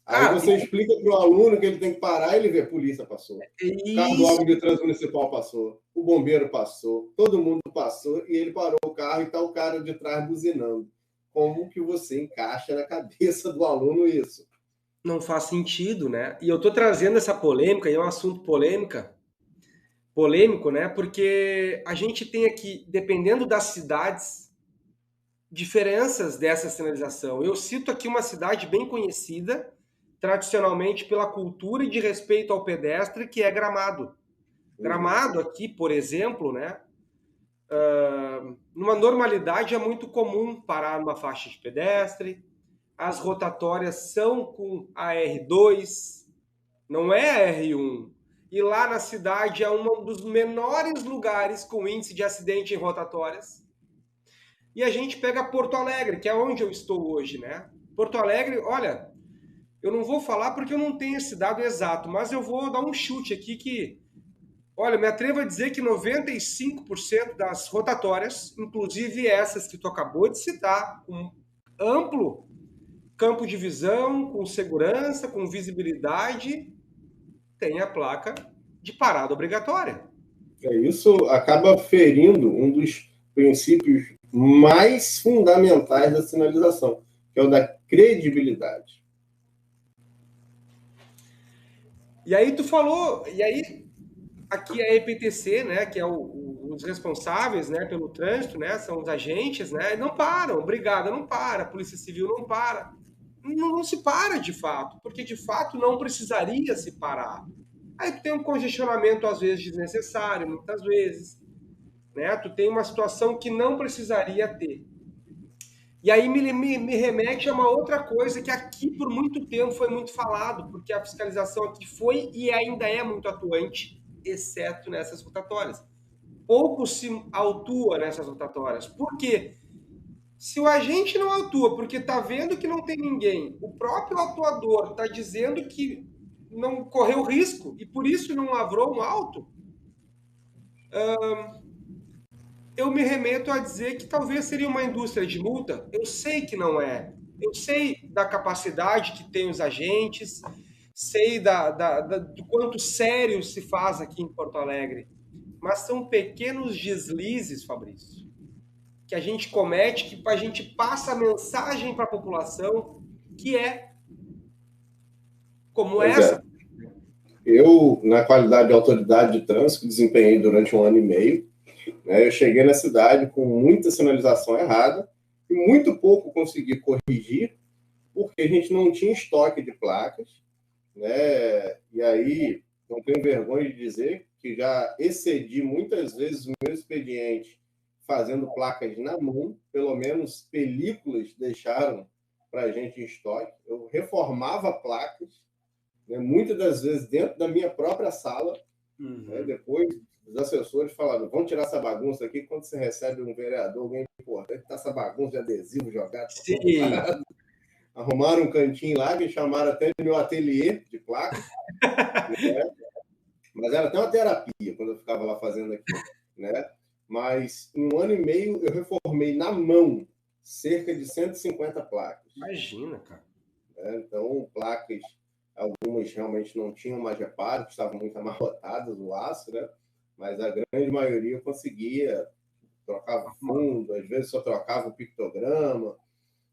Aí você explica para o aluno que ele tem que parar e ele vê, a polícia passou. O carro do órgão de trânsito municipal passou. O bombeiro passou. Todo mundo passou e ele parou o carro e está o cara de trás buzinando. Como que você encaixa na cabeça do aluno isso? Não faz sentido, né? E eu estou trazendo essa polêmica, e é um assunto polêmico, né? Porque a gente tem aqui, dependendo das cidades, diferenças dessa sinalização. Eu cito aqui uma cidade bem conhecida, tradicionalmente pela cultura e de respeito ao pedestre, que é Gramado. Gramado aqui, por exemplo, né? Numa normalidade é muito comum parar numa faixa de pedestre. As rotatórias são com a R2, não é a R1. E lá na cidade é um dos menores lugares com índice de acidente em rotatórias. E a gente pega Porto Alegre, que é onde eu estou hoje, né? Porto Alegre, olha, eu não vou falar porque eu não tenho esse dado exato, mas eu vou dar um chute aqui que, olha, me atrevo a dizer que 95% das rotatórias, inclusive essas que tu acabou de citar, com amplo campo de visão, com segurança, com visibilidade, tem a placa de parada obrigatória. Isso acaba ferindo um dos princípios mais fundamentais da sinalização, que é o da credibilidade. E aí tu falou, e aí aqui a EPTC, né, que é os responsáveis, né, pelo trânsito, né, são os agentes, né, não param, brigada não para, a Polícia Civil não para. Não se para de fato, porque de fato não precisaria se parar. Aí tu tem um congestionamento às vezes desnecessário, muitas vezes, né? Tu tem uma situação que não precisaria ter. E aí me remete a uma outra coisa que aqui por muito tempo foi muito falado, porque a fiscalização aqui foi e ainda é muito atuante, exceto nessas rotatórias. Pouco se autua nessas rotatórias. Por quê? Se o agente não atua porque está vendo que não tem ninguém, o próprio atuador está dizendo que não correu risco e por isso não lavrou um auto, eu me remeto a dizer que talvez seria uma indústria de multa. Eu sei que não é. Eu sei da capacidade que tem os agentes, sei do quanto sério se faz aqui em Porto Alegre. Mas são pequenos deslizes, Fabrício, que a gente comete, que a gente passa a mensagem para a população, que é como essa. Eu, na qualidade de autoridade de trânsito, que desempenhei durante 1 ano e meio, né, eu cheguei na cidade com muita sinalização errada e muito pouco consegui corrigir, porque a gente não tinha estoque de placas, né? E aí, não tenho vergonha de dizer que já excedi muitas vezes o meu expediente fazendo placas na mão, pelo menos películas deixaram para a gente em estoque. Eu reformava placas, né, muitas das vezes dentro da minha própria sala, né? Depois os assessores falaram, vamos tirar essa bagunça aqui, quando você recebe um vereador, alguém importante, está essa bagunça de adesivo jogado por todo lado. Arrumaram um cantinho lá, que chamaram até de meu ateliê de placas, né? Mas era até uma terapia quando eu ficava lá fazendo aquilo, né? Mas em 1 ano e meio eu reformei na mão cerca de 150 placas. Imagina, cara. Né? Então, placas, algumas realmente não tinham mais reparo, estavam muito amarrotadas o aço, né? Mas a grande maioria eu conseguia, trocava fundo, às vezes só trocava o pictograma,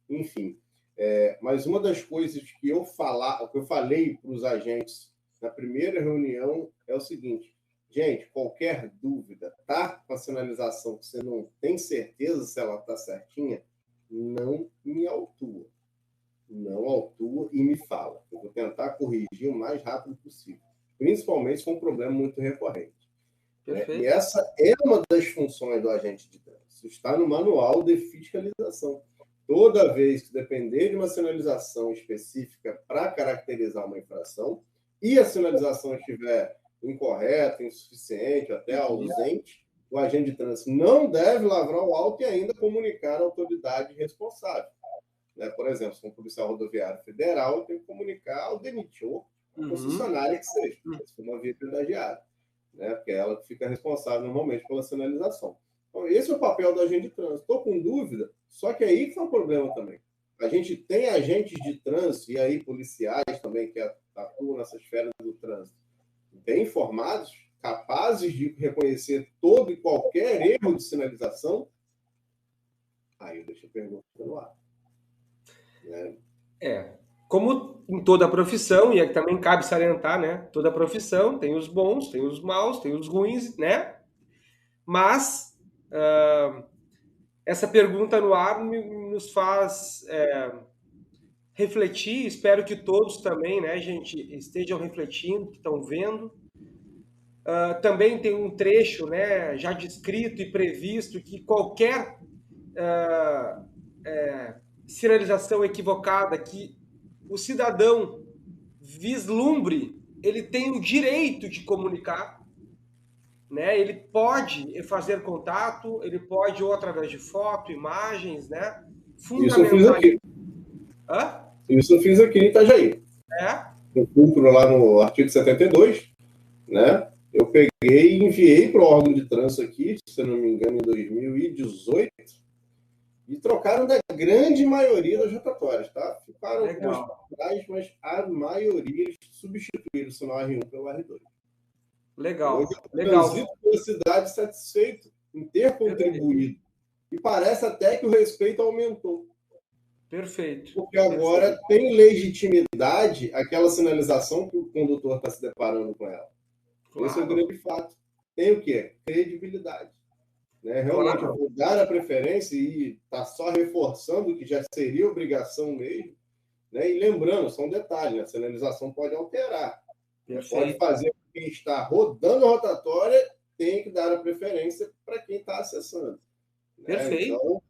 enfim. Mas uma das coisas que eu falei para os agentes na primeira reunião é o seguinte: gente, qualquer dúvida, tá com a sinalização que você não tem certeza se ela está certinha, não me autua. Não autua e me fala. Eu vou tentar corrigir o mais rápido possível, principalmente se for um problema muito recorrente. E essa é uma das funções do agente de trânsito. Está no manual de fiscalização. Toda vez que depender de uma sinalização específica para caracterizar uma infração e a sinalização estiver incorreta, insuficiente, até ausente, o agente de trânsito não deve lavrar o auto e ainda comunicar à autoridade responsável. Né? Por exemplo, se for um policial rodoviário federal, tem que comunicar ao DENIT, a concessionária que seja, se for uma via privilegiada, né? Porque é ela que fica responsável normalmente pela sinalização. Então, esse é o papel do agente de trânsito. Estou com dúvida, só que aí que é um problema também. A gente tem agentes de trânsito, e aí policiais também, que atuam nessas esferas do trânsito, bem informados, capazes de reconhecer todo e qualquer erro de sinalização. Aí eu deixo a pergunta no ar. Né? Como em toda profissão, e também cabe salientar, né? Toda profissão tem os bons, tem os maus, tem os ruins, né? Mas essa pergunta no ar nos faz refletir. Espero que todos também, né, gente, estejam refletindo, que estão vendo. Também tem um trecho, né, já descrito e previsto que qualquer sinalização equivocada que o cidadão vislumbre, ele tem o direito de comunicar, né? Ele pode fazer contato, ele pode ou através de foto, imagens, né? Isso eu fiz aqui. Hã? Isso eu fiz aqui em Itajaí. Eu cumpro lá no artigo 72, né? Eu peguei e enviei para o órgão de trânsito aqui, se eu não me engano, em 2018, e trocaram da grande maioria das rotatórias, tá? Ficaram algumas para trás, mas a maioria eles substituíram o sinal R1 pelo R2. Legal. Hoje eu transito pela cidade satisfeito em ter contribuído. E parece até que o respeito aumentou. Perfeito. Porque agora tem legitimidade aquela sinalização que o condutor está se deparando com ela. Claro. Esse é o grande fato. Tem o quê? Credibilidade. Né? Realmente, eu vou dar a preferência e está só reforçando o que já seria obrigação mesmo. Né? E lembrando, só um detalhe, né? A sinalização pode alterar. Pode fazer com que quem está rodando a rotatória tem que dar a preferência para quem está acessando. Né? Perfeito. Então,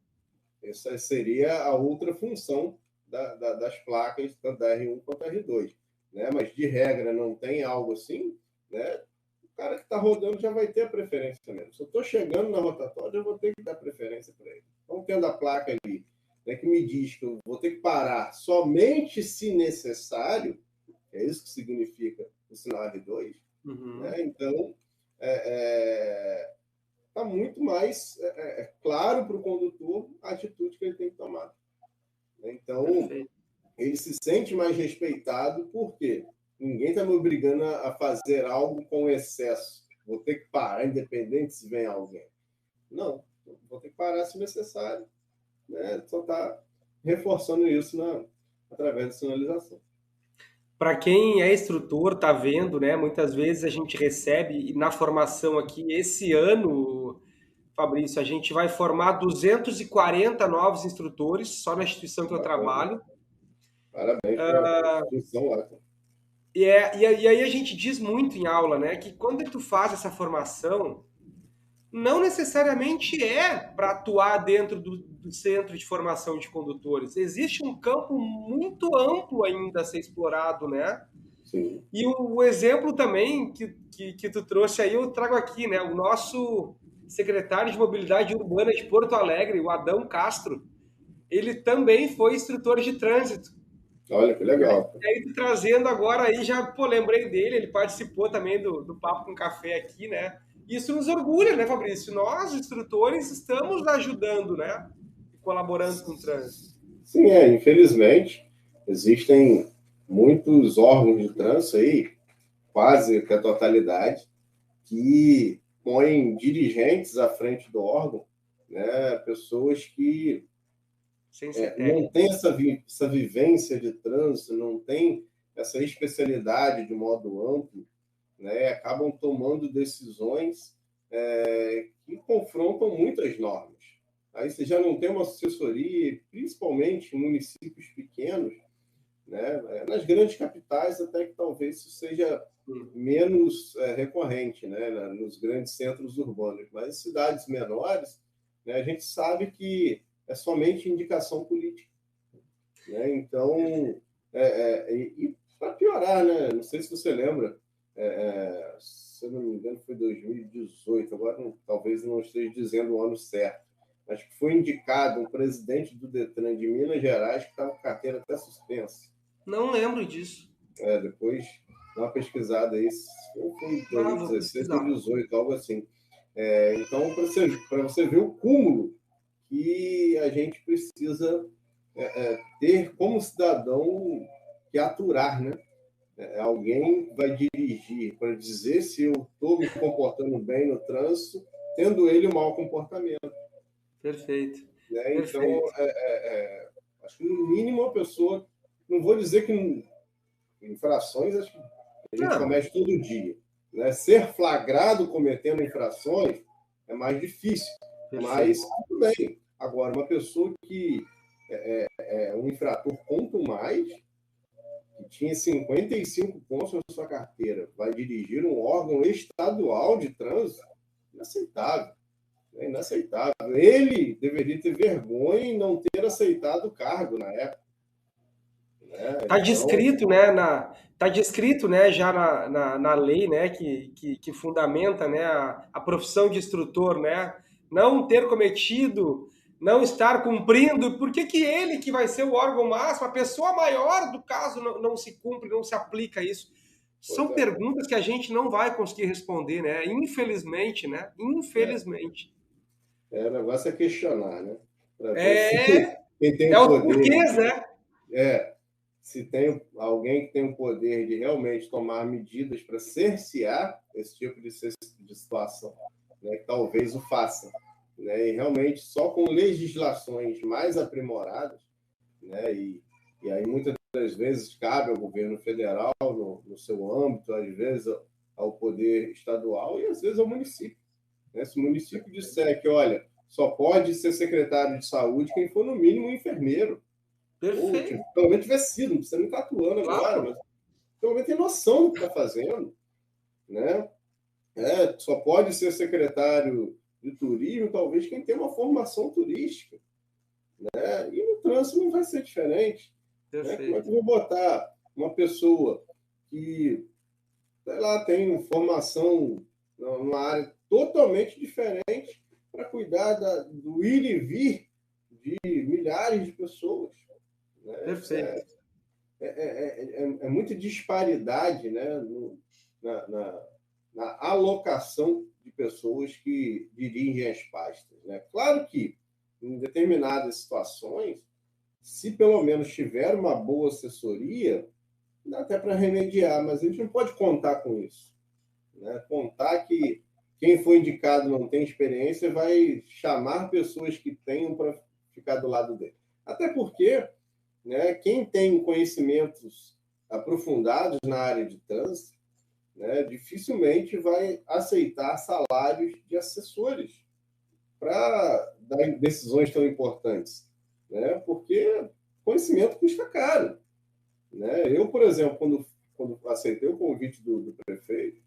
essa seria a outra função das placas, tanto da R1 quanto da R2. Né? Mas, de regra, não tem algo assim, né? O cara que está rodando já vai ter a preferência mesmo. Se eu estou chegando na rotatória, eu vou ter que dar preferência para ele. Então, tendo a placa ali, né, que me diz que eu vou ter que parar somente se necessário, é isso que significa o sinal R2, né? Então, está muito mais claro para o condutor a atitude que ele tem que tomar. Então, ele se sente mais respeitado, porque ninguém está me obrigando a fazer algo com excesso. Vou ter que parar, independente se vem alguém. Não, vou ter que parar se necessário. Né? Só está reforçando isso através da sinalização. Para quem é instrutor, tá vendo, né? Muitas vezes a gente recebe na formação aqui esse ano, Fabrício, a gente vai formar 240 novos instrutores só na instituição que eu Bacana. trabalho. Parabéns para a instituição lá. E aí a gente diz muito em aula, né, que quando tu faz essa formação, não necessariamente é para atuar dentro do centro de formação de condutores. Existe um campo muito amplo ainda a ser explorado, né? Sim. E o exemplo também que tu trouxe aí, eu trago aqui, né? O nosso secretário de Mobilidade Urbana de Porto Alegre, o Adão Castro, ele também foi instrutor de trânsito. Olha que legal. E aí, trazendo agora aí, já, pô, lembrei dele, ele participou também do Papo com Café aqui, né? Isso nos orgulha, né, Fabrício? Nós, instrutores, estamos ajudando, né? E colaborando com o trânsito. Sim, infelizmente, existem muitos órgãos de trânsito aí, quase que a totalidade, que põem dirigentes à frente do órgão, né, pessoas que Sem ser não técnico. têm essa vivência de trânsito, não têm essa especialidade de modo amplo, né, acabam tomando decisões que confrontam muitas normas. Aí você já não tem uma assessoria, principalmente em municípios pequenos, né? Nas grandes capitais até que talvez isso seja menos recorrente, né? Nos grandes centros urbanos, mas em cidades menores, né, a gente sabe que é somente indicação política, né? Então, e para piorar, né? Não sei se você lembra, se eu não me engano foi 2018, agora talvez não esteja dizendo o ano certo, mas que foi indicado um presidente do Detran de Minas Gerais que estava com carteira até suspensa. Não lembro disso. Depois dá uma pesquisada aí, ou foi Ah, vou 2016 ou pesquisar. 2018, algo assim. Então, para você ver o cúmulo que a gente precisa ter como cidadão que aturar, né? Alguém vai dirigir para dizer se eu estou me comportando bem no trânsito, tendo ele um mau comportamento. Perfeito. Né? Então, Perfeito. acho que no mínimo a pessoa, não vou dizer que infrações acho que a gente Não, comete todo dia. Né? Ser flagrado cometendo infrações é mais difícil, mas perfeito. tudo bem. Agora, uma pessoa que é um infrator quanto mais, que tinha 55 pontos na sua carteira, vai dirigir um órgão estadual de trânsito, inaceitável. É inaceitável. Ele deveria ter vergonha em não ter aceitado o cargo na época. Né? Tá Então, descrito, né, tá descrito, né, já na lei, né, que fundamenta, né, a profissão de instrutor, né, não ter cometido, não estar cumprindo, por que que ele, que vai ser o órgão máximo, a pessoa maior do caso, não se cumpre, não se aplica isso? pois São é, perguntas que a gente não vai conseguir responder, né, infelizmente, né, é, infelizmente. o negócio é questionar, né? Para ver se É, quem tem é o os poder, porquês, né? se tem alguém que tem o poder de realmente tomar medidas para cercear esse tipo de situação, né? Que talvez o faça. Né? E realmente só com legislações mais aprimoradas, né? E aí muitas das vezes cabe ao governo federal no seu âmbito, às vezes ao poder estadual e às vezes ao município. Né? Se o município disser que, olha, só pode ser secretário de saúde quem for no mínimo enfermeiro, ou Perfeito, pelo menos tiver sido, não precisa nem estar atuando agora, claro. mas pelo menos tem noção do que está fazendo, né? Só pode ser secretário de turismo, talvez quem tem uma formação turística, né? E no trânsito não vai ser diferente. Né? Como é que Perfeito. eu vou botar uma pessoa que, sei lá, tem formação numa área totalmente diferente para cuidar do ir e vir de milhares de pessoas? Né? Isso Perfeito. é muita disparidade, né? Na, na, na alocação de pessoas que dirigem as pastas. Né? Claro que, em determinadas situações, se pelo menos tiver uma boa assessoria, dá até para remediar, mas a gente não pode contar com isso. Né? Contar que quem foi indicado não tem experiência vai chamar pessoas que tenham para ficar do lado dele. Até porque, né, quem tem conhecimentos aprofundados na área de trânsito, né, dificilmente vai aceitar salários de assessores para dar decisões tão importantes, né, porque conhecimento custa caro. Né? Eu, por exemplo, quando aceitei o convite do prefeito,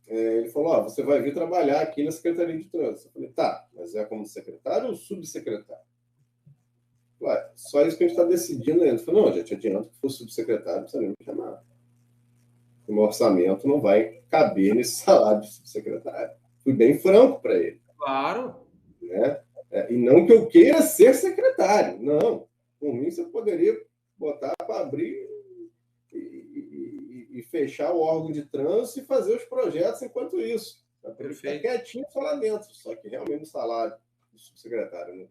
ele falou, você vai vir trabalhar aqui na Secretaria de Trânsito. Eu falei, tá, mas é como secretário ou subsecretário? Ué, só isso que a gente está decidindo ainda. Eu falei, não, já te adianto que for subsecretário, não precisa nem me chamar. O meu orçamento não vai caber nesse salário de subsecretário. Fui bem franco para ele. Claro. Né? E não que eu queira ser secretário. Não. Por mim, você poderia botar para abrir e fechar o órgão de trânsito e fazer os projetos enquanto isso. Perfeito. Ficar quietinho só lá dentro. Só que realmente o salário do subsecretário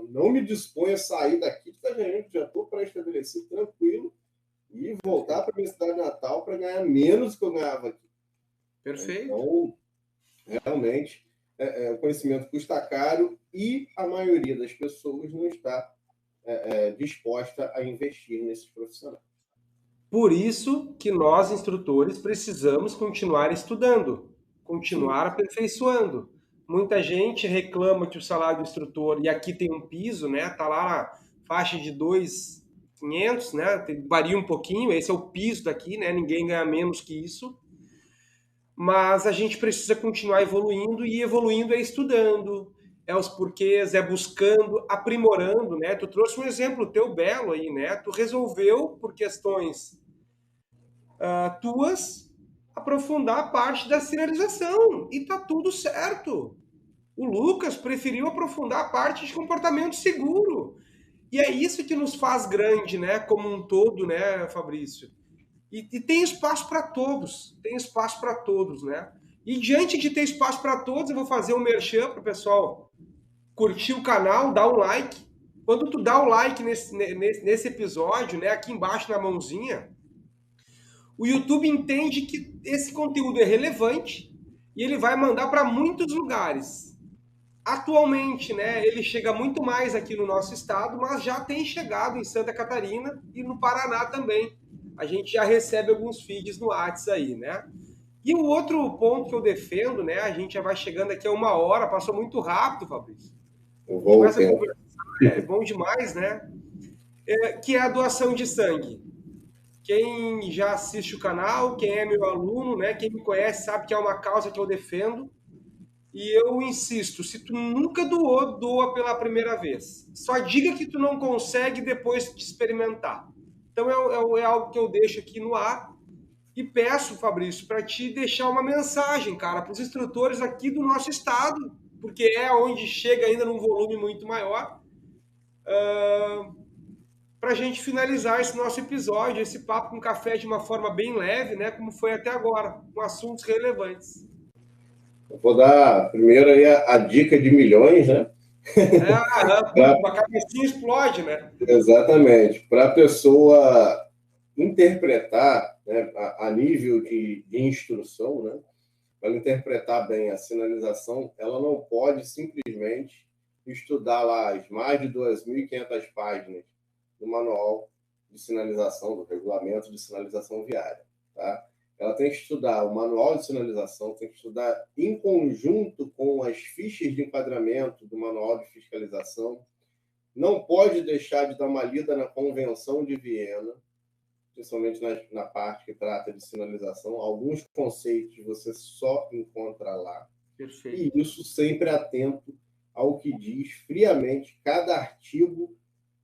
não me dispõe a sair daqui de Itajaí, já estou para estabelecer tranquilo e voltar para a minha cidade natal para ganhar menos do que eu ganhava aqui. Perfeito. Então, realmente, o conhecimento custa caro e a maioria das pessoas não está disposta a investir nesses profissionais. Por isso que nós, instrutores, precisamos continuar estudando, continuar aperfeiçoando. Muita gente reclama que o salário do instrutor, e aqui tem um piso, né? Tá lá na faixa de 2.500, né? Varia um pouquinho, esse é o piso daqui, né? Ninguém ganha menos que isso. Mas a gente precisa continuar evoluindo, e evoluindo é estudando, é os porquês, é buscando, aprimorando, né? Tu trouxe um exemplo teu belo aí, né? Tu resolveu, por questões tuas, aprofundar a parte da sinalização, e tá tudo certo. O Lucas preferiu aprofundar a parte de comportamento seguro. E é isso que nos faz grande, né? Como um todo, né, Fabrício? E tem espaço para todos, tem espaço para todos, né? E diante de ter espaço para todos, eu vou fazer um merchan para o pessoal curtir o canal, dar um like. Quando tu dá o like nesse episódio, né, aqui embaixo na mãozinha, o YouTube entende que esse conteúdo é relevante e ele vai mandar para muitos lugares. Atualmente, né, ele chega muito mais aqui no nosso estado, mas já tem chegado em Santa Catarina e no Paraná também. A gente já recebe alguns feeds no WhatsApp aí, né? E o outro ponto que eu defendo, né, a gente já vai chegando aqui a 1 hora, passou muito rápido, Fabrício. Começa a conversar, é bom demais, né? Que é a doação de sangue. Quem já assiste o canal, quem é meu aluno, né, quem me conhece sabe que é uma causa que eu defendo. E eu insisto, se tu nunca doou, doa pela primeira vez. Só diga que tu não consegue depois de experimentar. Então é algo que eu deixo aqui no ar e peço, Fabrício, para te deixar uma mensagem, cara, para os instrutores aqui do nosso estado, porque é onde chega ainda num volume muito maior, para a gente finalizar esse nosso episódio, esse papo com café de uma forma bem leve, né, como foi até agora, com assuntos relevantes. Eu vou dar primeiro aí a dica de milhões, né? Uma cabecinha explode, né? Exatamente. Para a pessoa interpretar, né, a nível de instrução, né, para ela interpretar bem a sinalização, ela não pode simplesmente estudar lá as mais de 2.500 páginas do manual de sinalização, do regulamento de sinalização viária. Tá? Ela tem que estudar o manual de sinalização, tem que estudar em conjunto com as fichas de enquadramento do manual de fiscalização. Não pode deixar de dar uma lida na Convenção de Viena, principalmente na parte que trata de sinalização. Alguns conceitos você só encontra lá. Perfeito. E isso sempre atento ao que diz friamente cada artigo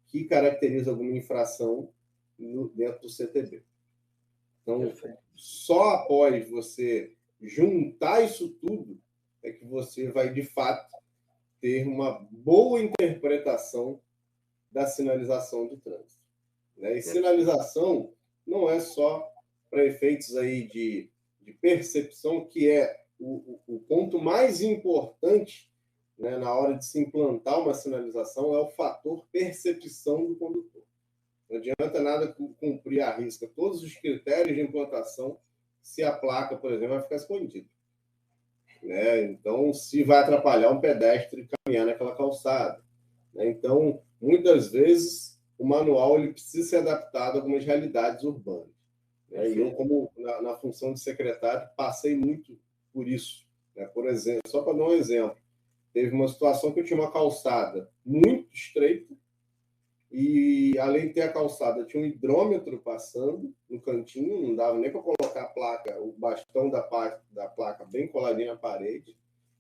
que caracteriza alguma infração dentro do CTB. Então, perfeito. Só após você juntar isso tudo é que você vai, de fato, ter uma boa interpretação da sinalização de trânsito. Né? E sinalização não é só para efeitos aí de percepção, que é o ponto mais importante, né, na hora de se implantar uma sinalização, é o fator percepção do condutor. Não adianta nada cumprir à risca todos os critérios de implantação se a placa, por exemplo, vai ficar escondida. Né? Então, se vai atrapalhar um pedestre caminhar naquela calçada. Né? Então, muitas vezes, o manual ele precisa ser adaptado a algumas realidades urbanas. Né? E eu, como na função de secretário, passei muito por isso. Né? Por exemplo, só para dar um exemplo, teve uma situação que eu tinha uma calçada muito estreita e, além de ter a calçada, tinha um hidrômetro passando no cantinho, não dava nem para colocar a placa, o bastão da placa bem coladinho na parede,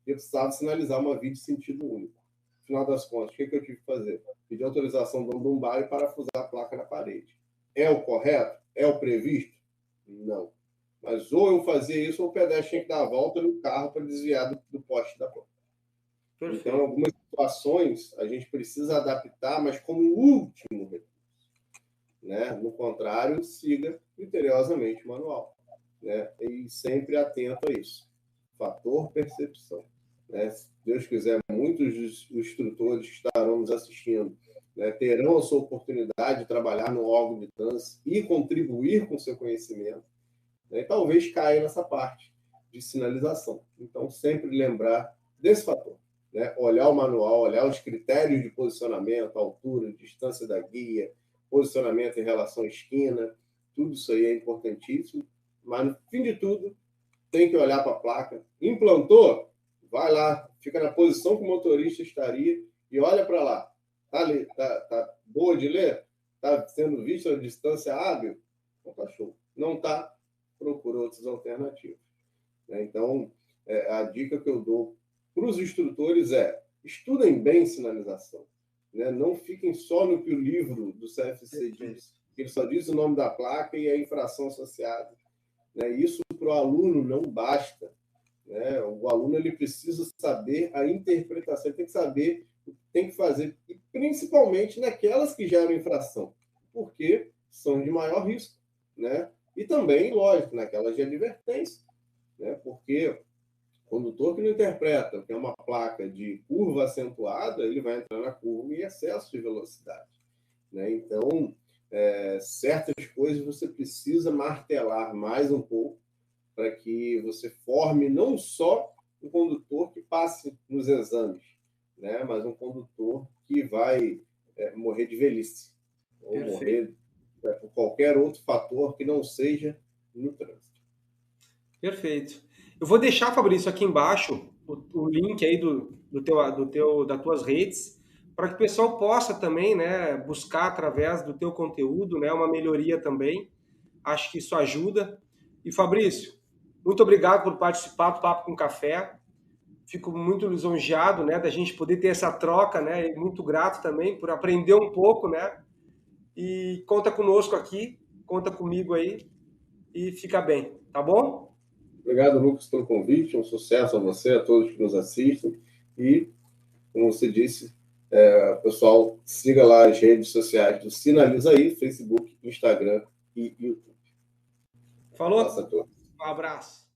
e eu precisava sinalizar uma via de sentido único. No final das contas, o que eu tive que fazer? Pedir autorização do bombeiro para parafusar a placa na parede. É o correto? É o previsto? Não. Mas ou eu fazia isso, ou o pedestre tinha que dar a volta no carro para desviar do poste da placa. Perfeito. Então, algumas situações a gente precisa adaptar, mas como último recurso. Né? No contrário, siga criteriosamente o manual. Né? E sempre atento a isso. Fator percepção. Né? Se Deus quiser, muitos dos instrutores que estarão nos assistindo, né, terão a sua oportunidade de trabalhar no órgão de trânsito e contribuir com o seu conhecimento. Né? E talvez caia nessa parte de sinalização. Então, sempre lembrar desse fator. Né? Olhar o manual, olhar os critérios de posicionamento, altura, distância da guia, posicionamento em relação à esquina, tudo isso aí é importantíssimo, mas no fim de tudo, tem que olhar para a placa. Implantou? Vai lá, fica na posição que o motorista estaria e olha para lá. Tá boa de ler? Está sendo vista a distância hábil? Então tá show. Não está? Procura outras alternativas. Então, a dica que eu dou para os instrutores é: estudem bem sinalização. Né? Não fiquem só no que o livro do CFC diz. Ele só diz o nome da placa e a infração associada. Né? Isso para o aluno não basta. Né? O aluno ele precisa saber a interpretação, ele tem que saber o que tem que fazer, e principalmente naquelas que geram infração, porque são de maior risco. Né? E também, lógico, naquelas de advertência. Né? Porque o condutor que não interpreta que é uma placa de curva acentuada, ele vai entrar na curva em excesso de velocidade. Né? Então, certas coisas você precisa martelar mais um pouco para que você forme não só um condutor que passe nos exames, né? Mas um condutor que vai morrer de velhice, ou morrer por qualquer outro fator que não seja no trânsito. Perfeito. Eu vou deixar, Fabrício, aqui embaixo o link aí das tuas redes, para que o pessoal possa também, né, buscar através do teu conteúdo, né, uma melhoria também. Acho que isso ajuda. E, Fabrício, muito obrigado por participar do Papo com Café. Fico muito lisonjeado, né, da gente poder ter essa troca, né, e muito grato também por aprender um pouco, né. E conta conosco aqui, conta comigo aí e fica bem, tá bom? Obrigado, Lucas, pelo convite. Um sucesso a você, a todos que nos assistem. E, como você disse, pessoal, siga lá as redes sociais do Sinaliza Aí, Facebook, Instagram e YouTube. Falou? Um abraço.